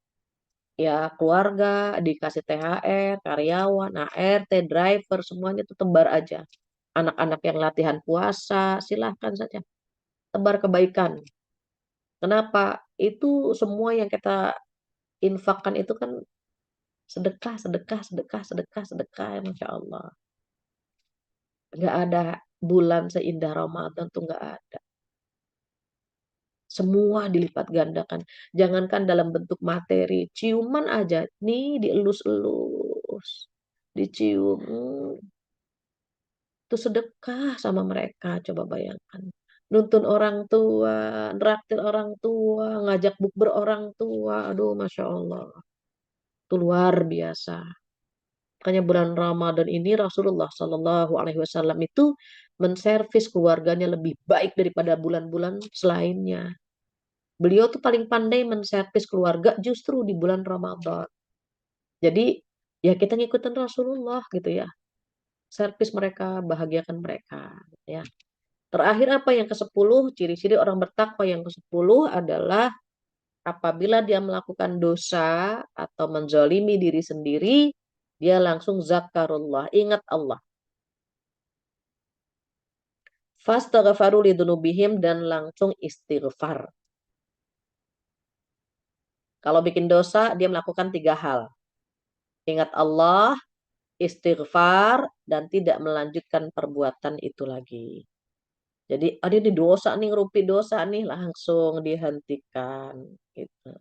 ya keluarga, dikasih THR, karyawan, ART, driver, semuanya itu tebar aja. Anak-anak yang latihan puasa, silahkan saja. Tebar kebaikan. Kenapa? Itu semua yang kita infakkan itu kan sedekah, sedekah, sedekah, sedekah, sedekah, ya Masya Allah. Nggak ada bulan seindah Ramadan tuh nggak ada. Semua dilipat gandakan. Jangankan dalam bentuk materi, ciuman aja. Nih dielus-elus, dicium. Itu sedekah sama mereka, coba bayangkan. Nuntun orang tua, neraktir orang tua, ngajak bukber orang tua. Aduh, Masya Allah. Itu luar biasa. Makanya bulan Ramadan ini Rasulullah Shallallahu Alaihi Wasallam itu menservis keluarganya lebih baik daripada bulan-bulan selainnya. Beliau tuh paling pandai menservis keluarga justru di bulan Ramadan. Jadi ya kita ngikutin Rasulullah gitu ya. Servis mereka, bahagiakan mereka ya. Terakhir apa yang ke-10? Ciri-ciri orang bertakwa yang ke-10 adalah apabila dia melakukan dosa atau menzalimi diri sendiri, dia langsung zakarullah, ingat Allah. Fastaghfaru lidunubihim dan langsung istighfar. Kalau bikin dosa, dia melakukan 3 hal. Ingat Allah, istighfar, dan tidak melanjutkan perbuatan itu lagi. Jadi ada di dosa nih, ngerupi dosa nih, langsung dihentikan. Gitu.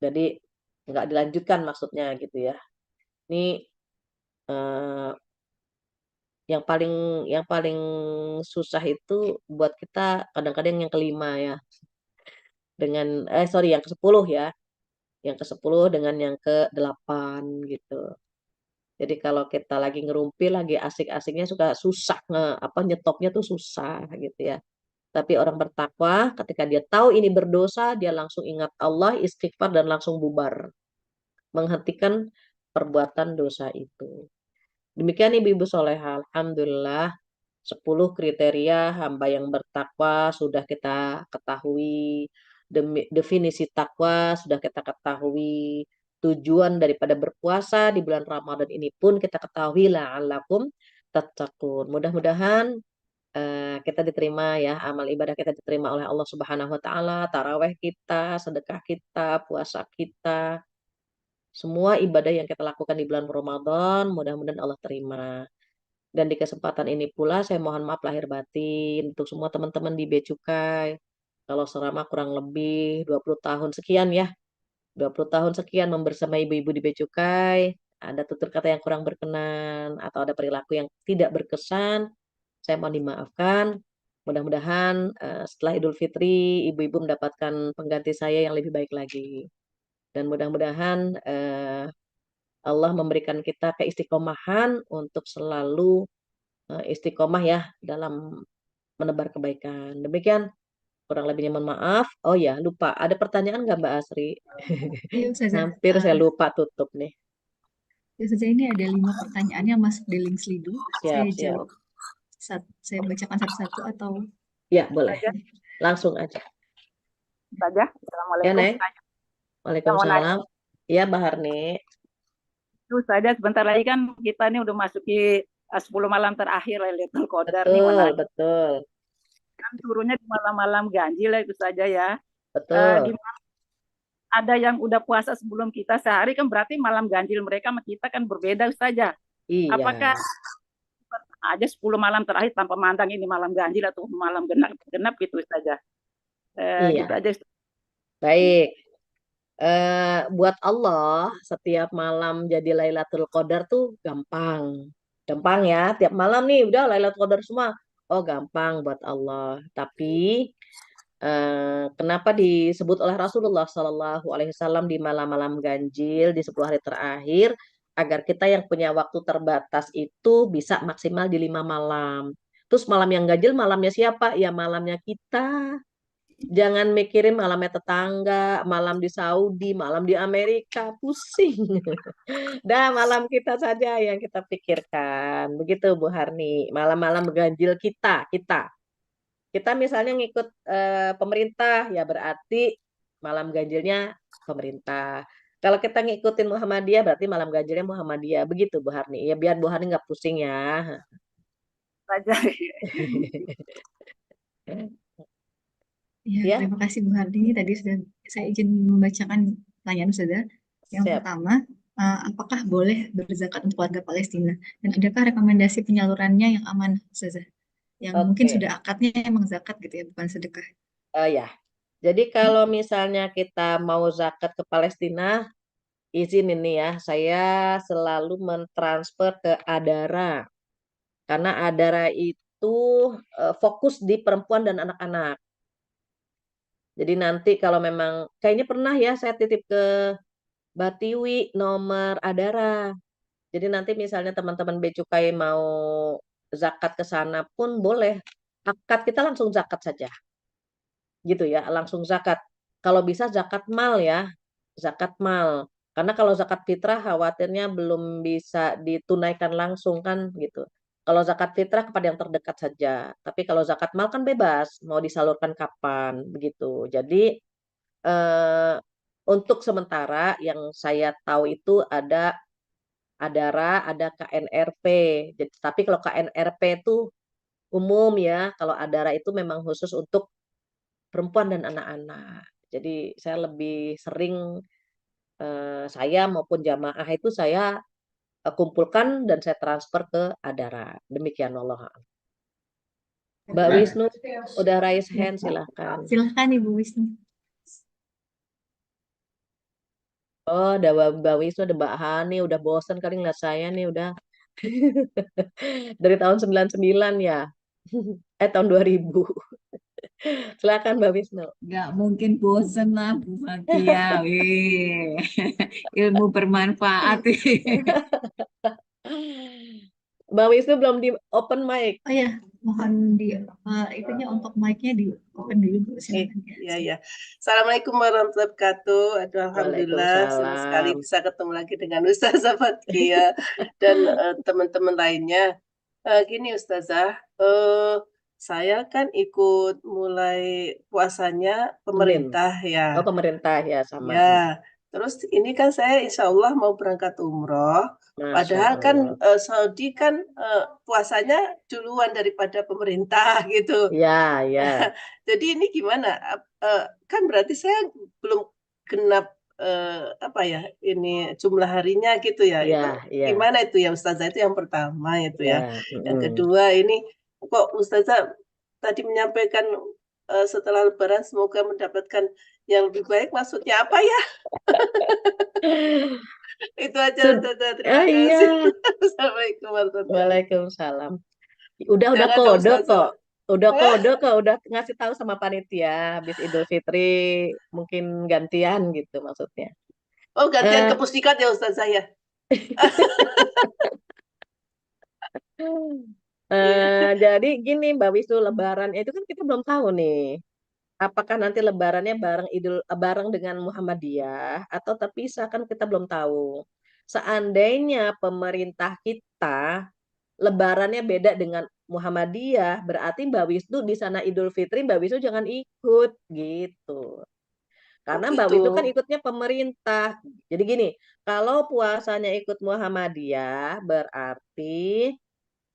Jadi nggak dilanjutkan maksudnya gitu ya. Ini eh, yang paling susah itu buat kita kadang-kadang yang kelima ya. Yang ke-10 ya. Yang ke-10 dengan yang ke-8 gitu. Jadi kalau kita lagi ngerumpi, lagi asik-asiknya suka susah nyetopnya tuh susah gitu ya. Tapi orang bertakwa ketika dia tahu ini berdosa, dia langsung ingat Allah, istighfar dan langsung bubar. Menghentikan perbuatan dosa itu. Demikian Ibu-Ibu Soleha, Alhamdulillah 10 kriteria hamba yang bertakwa sudah kita ketahui definisi takwa sudah kita ketahui, tujuan daripada berpuasa di bulan Ramadan ini pun kita ketahui, la'allakum tattaqun. Mudah-mudahan kita diterima ya, amal ibadah kita diterima oleh Allah Subhanahu wa taala, taraweh kita, sedekah kita, puasa kita, semua ibadah yang kita lakukan di bulan Ramadan mudah-mudahan Allah terima. Dan di kesempatan ini pula saya mohon maaf lahir batin untuk semua teman-teman di Bea Cukai. Kalau selama kurang lebih 20 tahun sekian ya, 20 tahun sekian membersamai ibu-ibu di Bea Cukai, ada tutur kata yang kurang berkenan atau ada perilaku yang tidak berkesan, saya mohon dimaafkan. Mudah-mudahan setelah Idul Fitri ibu-ibu mendapatkan pengganti saya yang lebih baik lagi. Dan mudah-mudahan Allah memberikan kita keistiqomahan untuk selalu istiqomah ya dalam menebar kebaikan. Demikian kurang lebihnya mohon maaf. Oh ya, lupa. Ada pertanyaan nggak Mbak Asri? Iya, Ustazah. Hampir saya lupa tutup nih. Ya, Ustazah, ini ada 5 pertanyaan yang masuk di link Slido. Siap, Saya siap. jawab, saya bacakan satu-satu atau Ya, boleh. Langsung aja. Saja. Ya, Assalamualaikum. Neng. Waalaikumsalam. Ya, Bahar nih. Itu saja sebentar lagi kan kita nih udah masuki 10 malam terakhir Lailatul Qadar nih. Betul, betul. Kan turunnya di malam-malam ganjil itu saja ya. Betul. Ada yang udah puasa sebelum kita sehari kan berarti malam ganjil mereka sama kita kan berbeda saja. Iya. Apakah aja 10 malam terakhir tanpa mandang ini malam ganjil atau malam genap gitu saja. Iya. Gitu aja. Baik. Buat Allah setiap malam jadi Lailatul Qadar tuh gampang. Gampang ya, tiap malam nih udah Lailatul Qadar semua. Oh, gampang buat Allah. Tapi kenapa disebut oleh Rasulullah Shallallahu Alaihi Wasallam di malam-malam ganjil di 10 hari terakhir agar kita yang punya waktu terbatas itu bisa maksimal di 5 malam. Terus malam yang ganjil malamnya siapa? Ya malamnya kita. Jangan mikirin malamnya tetangga, malam di Saudi, malam di Amerika, pusing. Dah malam kita saja yang kita pikirkan. Begitu Bu Harni, malam-malam ganjil kita. Kita misalnya ngikut pemerintah, ya berarti malam ganjilnya pemerintah. Kalau kita ngikutin Muhammadiyah, berarti malam ganjilnya Muhammadiyah. Begitu Bu Harni. Ya biar Bu Harni nggak pusing ya. Saja. Ya, Ya. terima kasih Bu Hardi. Tadi sudah saya izin membacakan pertanyaan Ustazah. Yang Siap. pertama, apakah boleh berzakat untuk warga Palestina? Dan adakah rekomendasi penyalurannya yang aman, Ustazah? Yang mungkin sudah akadnya emang zakat gitu ya, bukan sedekah. Ya. Jadi kalau misalnya kita mau zakat ke Palestina, izin ini ya, saya selalu mentransfer ke Adara. Karena Adara itu fokus di perempuan dan anak-anak. Jadi nanti kalau memang, kayaknya pernah ya saya titip ke Batiwi nomor Adara. Jadi nanti misalnya teman-teman Becukai mau zakat ke sana pun boleh. Akad kita langsung zakat saja. Gitu ya, langsung zakat. Kalau bisa zakat mal ya, zakat mal. Karena kalau zakat fitrah khawatirnya belum bisa ditunaikan langsung kan gitu. Kalau zakat fitrah kepada yang terdekat saja. Tapi kalau zakat mal kan bebas, mau disalurkan kapan begitu. Jadi untuk sementara yang saya tahu itu ada Adara, ada KNRP. Jadi, tapi kalau KNRP itu umum ya, kalau Adara itu memang khusus untuk perempuan dan anak-anak. Jadi saya lebih sering saya maupun jamaah itu saya kumpulkan dan saya transfer ke Adara. Demikian Allah. Mbak Wisnu udah raise hand, silahkan. Silahkan Ibu Wisnu. Oh, ada Mbak Wisnu, ada Mbak Hani, udah bosan kali ngeliat saya nih, udah. Dari tahun 99 ya. Tahun 2000. Silakan Mbak Wisnu. Nggak mungkin bosen lah Bu Fakia. Ilmu bermanfaat. Mbak Wisnu belum di open mic. Oh ya, mohon itunya untuk mic-nya di open dulu Bu. Silakan. Iya. Assalamualaikum warahmatullahi wabarakatuh. Aduh, alhamdulillah senang sekali bisa ketemu lagi dengan Ustazah Fathia dan teman-teman lainnya. Gini Ustazah, saya kan ikut mulai puasanya Senin. pemerintah ya. Oh, pemerintah ya sama. Ya, terus ini kan saya insya Allah mau berangkat umroh. Masya Padahal kan Allah. Saudi kan puasanya duluan daripada pemerintah gitu. Ya, ya. Jadi ini gimana? Kan berarti saya belum genap apa ya ini jumlah harinya gitu ya. Ya, Itu ya, gimana itu ya Ustazah? Itu yang pertama itu ya. ya. Yang kedua ini kok Ustazah tadi menyampaikan setelah Lebaran semoga mendapatkan yang lebih baik. Maksudnya apa ya? Itu aja Ustazah. Terima Iya. kasih. Assalamualaikum warahmatullahi wabarakatuh. Waalaikumsalam. Udah Jangan dong kode Ustazah. kok. Udah kode kok, udah ngasih tahu sama panitia habis Idul Fitri mungkin gantian gitu maksudnya. Oh gantian ke Eh, Pusdikat ya Ustazah ya. Iya. jadi gini Mbak Wisnu, Lebaran itu kan kita belum tahu nih. Apakah nanti Lebarannya bareng dengan Muhammadiyah atau terpisah kan kita belum tahu. Seandainya pemerintah kita Lebarannya beda dengan Muhammadiyah, berarti Mbak Wisnu di sana Idul Fitri Mbak Wisnu jangan ikut gitu. Oh Karena Mbak gitu. Wisnu kan ikutnya pemerintah. Jadi gini, kalau puasanya ikut Muhammadiyah berarti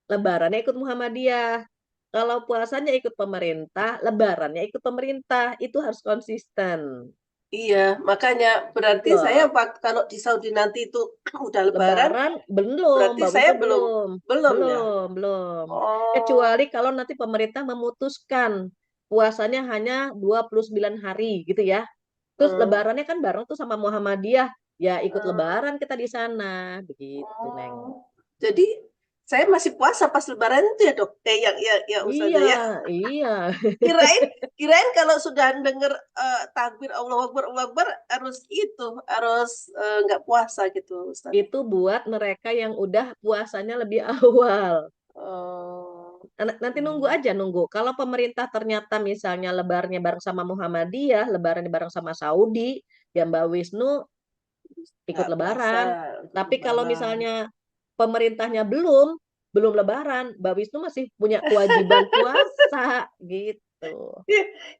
Lebarannya ikut Muhammadiyah. Kalau puasanya ikut pemerintah, Lebarannya ikut pemerintah. Itu harus konsisten. Iya, makanya berarti saya Loh, kalau di Saudi nanti itu udah Lebaran, Lebaran belum, berarti Mbak saya Wisnu belum. belum ya. Belum. Oh, Kecuali kalau nanti pemerintah memutuskan puasanya hanya 29 hari gitu ya. Terus hmm, Lebarannya kan bareng tuh sama Muhammadiyah. Ya ikut hmm, Lebaran kita di sana. Begitu, Neng. oh. Jadi saya masih puasa pas Lebaran itu ya dok. Ya Iya, Ustazah ya. iya. Kirain kalau sudah dengar takbir Allah Akbar harus nggak puasa gitu Ustazah. Itu buat mereka yang udah puasanya lebih awal. Oh, Nanti nunggu aja nunggu. Kalau pemerintah ternyata misalnya lebarnya bareng sama Muhammadiyah, lebarannya bareng sama Saudi, ya Mbak Wisnu ikut nggak puasa lebaran. untuk Tapi kalau Lebaran. misalnya pemerintahnya belum lebaran, Mbak Wisnu masih punya kewajiban puasa gitu.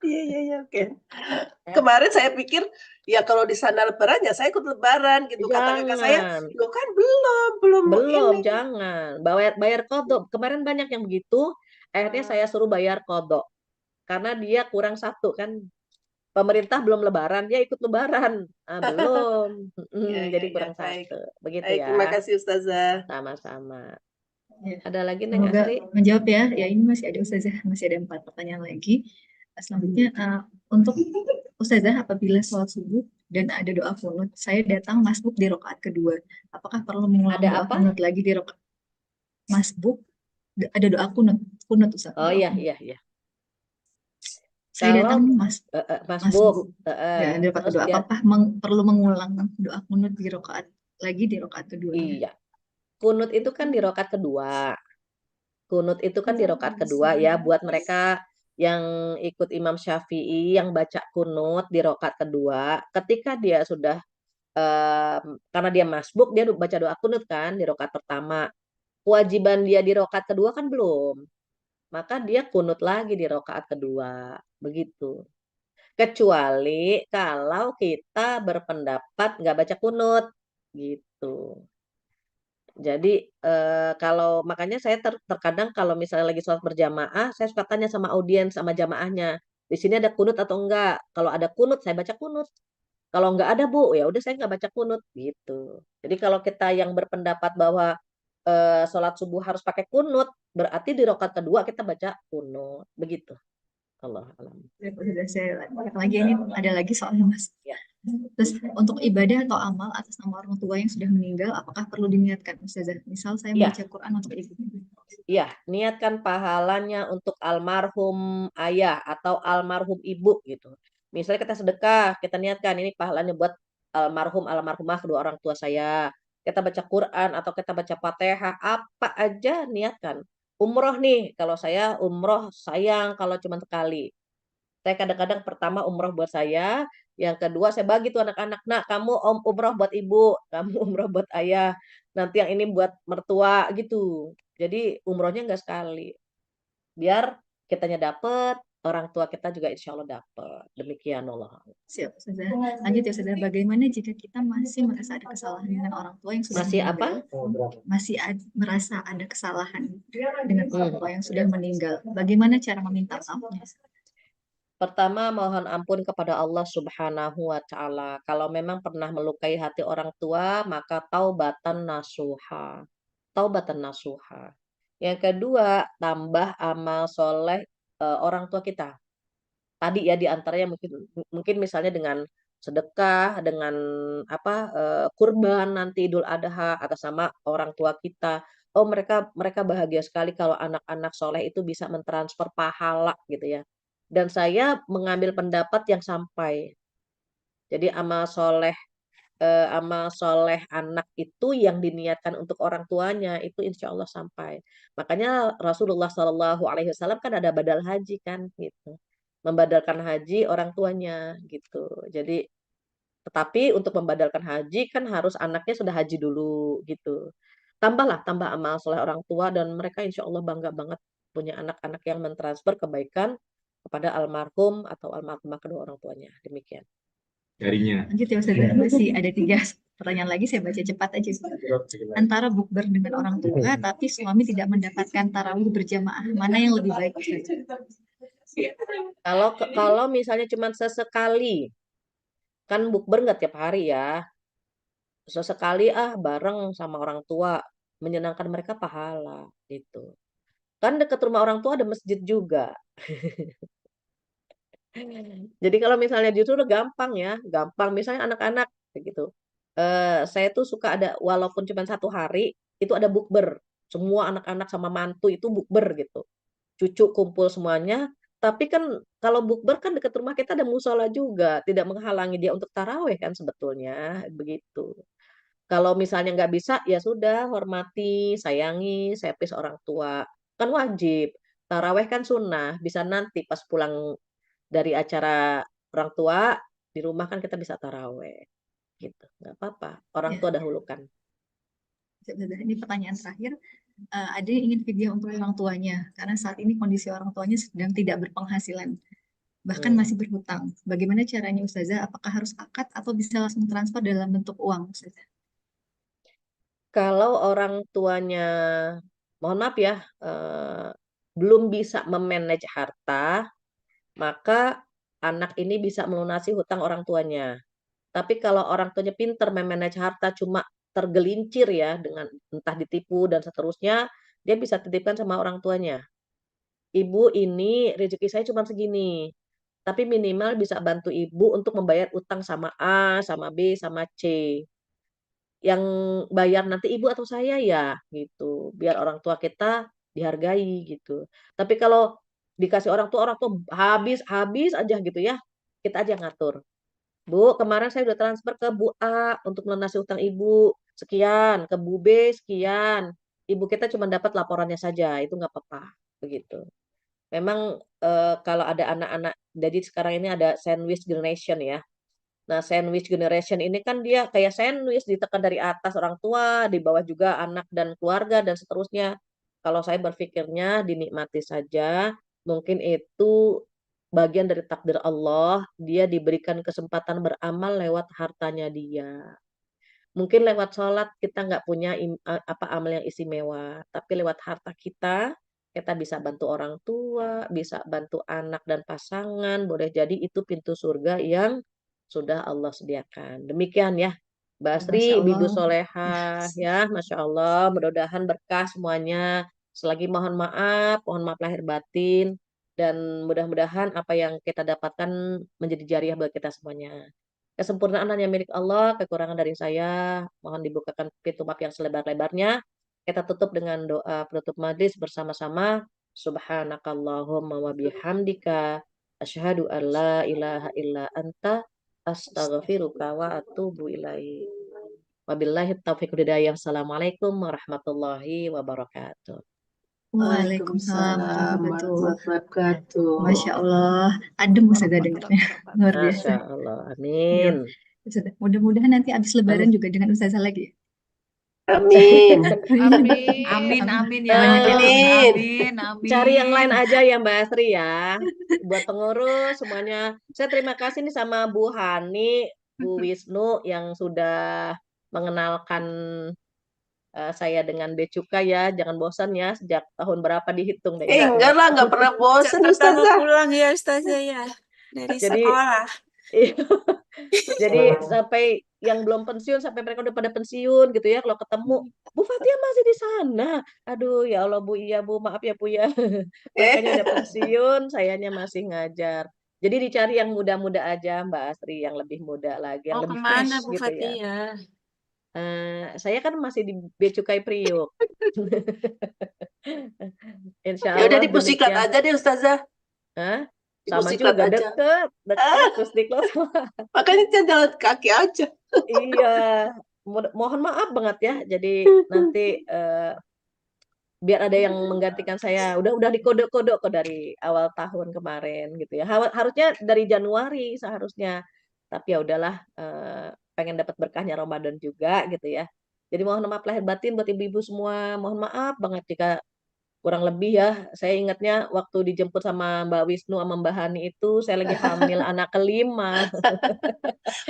Iya, oke. Ya. Kemarin saya pikir ya kalau di sana Lebaran ya saya ikut Lebaran gitu. Kata kakak saya, Jangan, lo kan belum ini. jangan. Bayar bayar kodok. Kemarin banyak yang begitu. Akhirnya saya Hmm. suruh bayar kodok. Karena dia kurang satu kan. Pemerintah belum lebaran, dia ikut lebaran. Ah, belum. Jadi Ya, kurang baik. satu. Begitu Baik, terima ya. kasih Ustazah. Sama-sama. Ya, Ada lagi Neng semoga Asri? menjawab ya. Ya ini masih ada Ustazah, masih ada 4 pertanyaan lagi. Selanjutnya untuk Ustazah apabila sholat subuh dan ada doa kunut, saya datang masbuk di rakaat kedua. Apakah perlu mengulang Ada doa apa? kunut lagi di rakaat masbuk? Ada doa kunut Ustaz, Oh doa iya, kunut. iya. Saya Kalau datang masbuk, masbuk dan di rakaat terus kedua. dia, Apakah perlu mengulang doa kunut di rakaat lagi di rakaat keduanya? iya. Kunut itu kan di rokat kedua. Kunut itu kan di rokat kedua ya buat mereka yang ikut Imam Syafi'i yang baca kunut di rokat kedua. Ketika dia sudah karena dia masbuk dia baca doa kunut kan di rokat pertama. Kewajiban dia di rokat kedua kan belum. Maka dia kunut lagi di rokaat kedua. Begitu. Kecuali kalau kita berpendapat nggak baca kunut. Gitu. Jadi kalau makanya saya terkadang kalau misalnya lagi sholat berjamaah, saya suka tanya sama audiens, sama jamaahnya. Di sini ada kunut atau enggak? Kalau ada kunut, saya baca kunut. Kalau enggak ada Bu, ya udah saya enggak baca kunut gitu. Jadi kalau kita yang berpendapat bahwa sholat subuh harus pakai kunut, berarti di rakaat kedua kita baca kunut. Begitu. Allah alam. Sudah saya lihat lagi ini ada lagi soalnya Mas. Ya. Terus untuk ibadah atau amal atas nama orang tua yang sudah meninggal, apakah perlu diniatkan Ustazah? Misal saya Iya, membaca Quran untuk ibu. iya. Niatkan pahalanya untuk almarhum ayah atau almarhum ibu gitu. Misalnya kita sedekah, kita niatkan ini pahalanya buat almarhum almarhumah kedua orang tua saya. Kita baca Quran atau kita baca Fatihah, apa aja niatkan. Umroh nih, kalau saya umroh sayang kalau cuma sekali. Saya kadang-kadang pertama umroh buat saya, yang kedua saya bagi tuh anak-anak, nah kamu umroh buat ibu, kamu umroh buat ayah, nanti yang ini buat mertua gitu. Jadi umrohnya nggak sekali, biar kitanya dapet, orang tua kita juga insya Allah dapet. Demikian Allah. Siap, Ustazah. Lanjut ya, Ustazah. Bagaimana jika kita masih merasa ada kesalahan dengan orang tua yang sudah Masih meninggal? apa? Masih merasa ada kesalahan dengan orang tua yang sudah meninggal. Bagaimana cara meminta maafnya? Pertama, mohon ampun kepada Allah Subhanahu wa Ta'ala. Kalau memang pernah melukai hati orang tua, maka taubatan nasuha. Taubatan nasuha. Yang kedua, tambah amal soleh orang tua kita. Tadi ya diantaranya mungkin misalnya dengan sedekah, dengan kurban nanti Idul Adha atas nama orang tua kita. Oh, mereka bahagia sekali kalau anak-anak soleh itu bisa mentransfer pahala gitu ya. Dan saya mengambil pendapat yang sampai. Jadi amal soleh anak itu yang diniatkan untuk orang tuanya itu insya Allah sampai. Makanya Rasulullah Shallallahu Alaihi Wasallam kan ada badal haji kan gitu, membadalkan haji orang tuanya gitu. Jadi tetapi untuk membadalkan haji kan harus anaknya sudah haji dulu gitu. Tambah amal soleh orang tua dan mereka insya Allah bangga banget punya anak-anak yang mentransfer kebaikan kepada almarhum atau almarhumah kedua orang tuanya. Demikian. Jarinya. Lanjut ya Ustazah, masih ada 3 pertanyaan lagi, saya baca cepat aja. Antara bukber dengan orang tua, tapi suami tidak mendapatkan tarawih berjamaah, mana yang lebih baik? Kalau misalnya cuma sesekali, kan bukber nggak tiap hari ya. Sesekali bareng sama orang tua, menyenangkan mereka pahala gitu. Kan dekat rumah orang tua ada masjid juga. Jadi kalau misalnya justru udah gampang ya, gampang misalnya anak-anak gitu. Saya tuh suka ada walaupun cuma 1 hari itu ada bukber. Semua anak-anak sama mantu itu bukber gitu. Cucu kumpul semuanya. Tapi kan kalau bukber kan dekat rumah kita ada musola juga, tidak menghalangi dia untuk taraweh kan sebetulnya begitu. Kalau misalnya nggak bisa, ya sudah, hormati, sayangi, servis orang tua. Kan wajib. Taraweh kan sunnah, bisa nanti pas pulang dari acara orang tua, di rumah kan kita bisa taraweh. Gitu, nggak apa-apa. Orang Ya. tua dahulukan. Ini pertanyaan terakhir. Ada yang ingin fidyah untuk orang tuanya, karena saat ini kondisi orang tuanya sedang tidak berpenghasilan, bahkan masih berhutang. Bagaimana caranya Ustazah? Apakah harus akad atau bisa langsung transfer dalam bentuk uang, Ustazah? Kalau orang tuanya, mohon maaf ya, belum bisa memanage harta, maka anak ini bisa melunasi hutang orang tuanya. Tapi kalau orang tuanya pinter memanage harta, cuma tergelincir ya dengan entah ditipu dan seterusnya, dia bisa titipkan sama orang tuanya. Ibu, ini rezeki saya cuma segini, tapi minimal bisa bantu ibu untuk membayar utang sama A, sama B, sama C. Yang bayar nanti ibu atau saya ya gitu, biar orang tua kita dihargai gitu. Tapi kalau dikasih orang tua habis aja gitu ya, kita aja ngatur. Bu, kemarin saya udah transfer ke Bu A untuk melunasi utang ibu sekian, ke Bu B sekian. Ibu kita cuma dapat laporannya saja, itu nggak apa-apa begitu. Memang kalau ada anak-anak, jadi sekarang ini ada sandwich generation ya. Nah, sandwich generation ini kan dia kayak sandwich, ditekan dari atas orang tua, di bawah juga anak dan keluarga dan seterusnya. Kalau saya berpikirnya dinikmati saja, mungkin itu bagian dari takdir Allah, dia diberikan kesempatan beramal lewat hartanya dia. Mungkin lewat sholat kita nggak punya amal yang istimewa, tapi lewat harta kita bisa bantu orang tua, bisa bantu anak dan pasangan, boleh jadi itu pintu surga yang sudah Allah sediakan. Demikian ya, Mbak Masya Asri, Ibu Allah. Solehah, ya, Masya Allah, mudah-mudahan berkah semuanya. Selagi mohon maaf lahir batin, dan mudah-mudahan apa yang kita dapatkan menjadi jariah buat kita semuanya. Kesempurnaan hanya milik Allah, kekurangan dari saya, mohon dibukakan pintu maaf yang selebar-lebarnya. Kita tutup dengan doa penutup majlis bersama-sama. Subhanakallahumma wa bihamdika asyhadu an la ilaha illa anta astaghfiruka wa atubu ilaik. Wabillahi taufiq wal hidayah. Assalamualaikum warahmatullahi wabarakatuh. Waalaikumsalam warahmatullahi warahmatullahi wabarakatuh. Masya Allah, adem Ustazah dengarnya, luar biasa. Masya Allah, amin. Mudah-mudahan nanti habis Lebaran juga dengan Ustazah lagi. Amin. Amin, amin ya Amin. Allah. Amin. Amin, amin. Cari yang lain aja ya Mbak Asri ya. Buat pengurus semuanya. Saya terima kasih nih sama Bu Hani, Bu Wisnu yang sudah mengenalkan saya dengan Becuka ya. Jangan bosan ya, sejak tahun berapa dihitung deh. Enggak lah, enggak pernah bosan Pertama Ustazah. pulang ya Ustazah ya dari Jadi sekolah. jadi sampai yang belum pensiun sampai mereka udah pada pensiun gitu ya, kalau ketemu Bu Fatia masih di sana. Aduh ya Allah Bu, iya Bu, maaf ya Bu ya. Mereka udah pensiun, sayanya masih ngajar. Jadi dicari yang muda-muda aja Mbak Asri, yang lebih muda lagi, yang Oh lebih kemana fresh Bu gitu ya. Fatia? Saya kan masih di Becukai Priuk. Insya Ya udah Allah di Pusiklat demikian. aja deh Ustazah. Hah? Di Sama Pusiklat juga aja. deket Pusdiklat. Makanya kita jalan kaki aja. Iya, mohon maaf banget ya. Jadi nanti biar ada yang menggantikan saya. Udah dikode-kode kok dari awal tahun kemarin gitu ya. Harusnya dari Januari seharusnya. Tapi ya udahlah, pengen dapat berkahnya Ramadan juga gitu ya. Jadi mohon maaf lahir batin buat ibu-ibu semua. Mohon maaf banget jika kurang lebih ya. Saya ingatnya waktu dijemput sama Mbak Wisnu sama Mbak Hani itu saya lagi hamil anak kelima.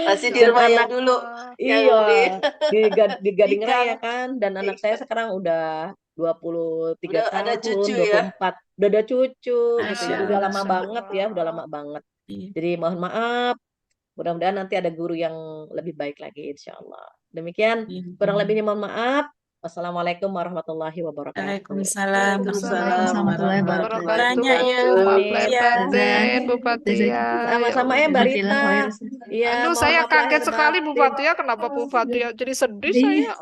Masih di Dan rumah yang anak dulu. Yang iya di Gading Ika. Raya kan, dan anak saya sekarang udah 23 Udah ada tahun, cucu ya. 24, udah ada cucu gitu. Masya Jadi udah lama Allah. banget ya, udah lama banget. Iya. Jadi mohon maaf. Mudah-mudahan nanti ada guru yang lebih baik lagi insya Allah. Demikian, kurang lebihnya mohon maaf. Wassalamualaikum warahmatullahi wabarakatuh. Waalaikumsalam Waalaikumsalam warahmatullahi warahmatullahi wabarakatuh. Banyak ya Bu Amin. Fatia. Batin, Bu Fatia. Sama-sama ya Mbak Rita. Iya, Aduh, mohon saya maaf lahir kaget sekali Bu batin. Fatia. Kenapa Bu Fatia jadi sedih saya?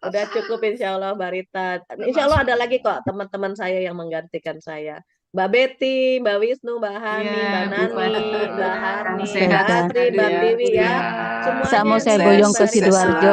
Udah cukup insya Allah Mbak Rita. Insya Allah ada lagi kok teman-teman saya yang menggantikan saya. Mbak Betty, Mbak Wisnu, Mbak Hani, Iya, Mbak Bu Nani, Fatia. Mbak Harni, Mbak Sehat Asri, Mbak ya. Tiwi ya. Iya. Semuanya Saya mau saya yang boyong ke Mbak Rita. Sidoarjo.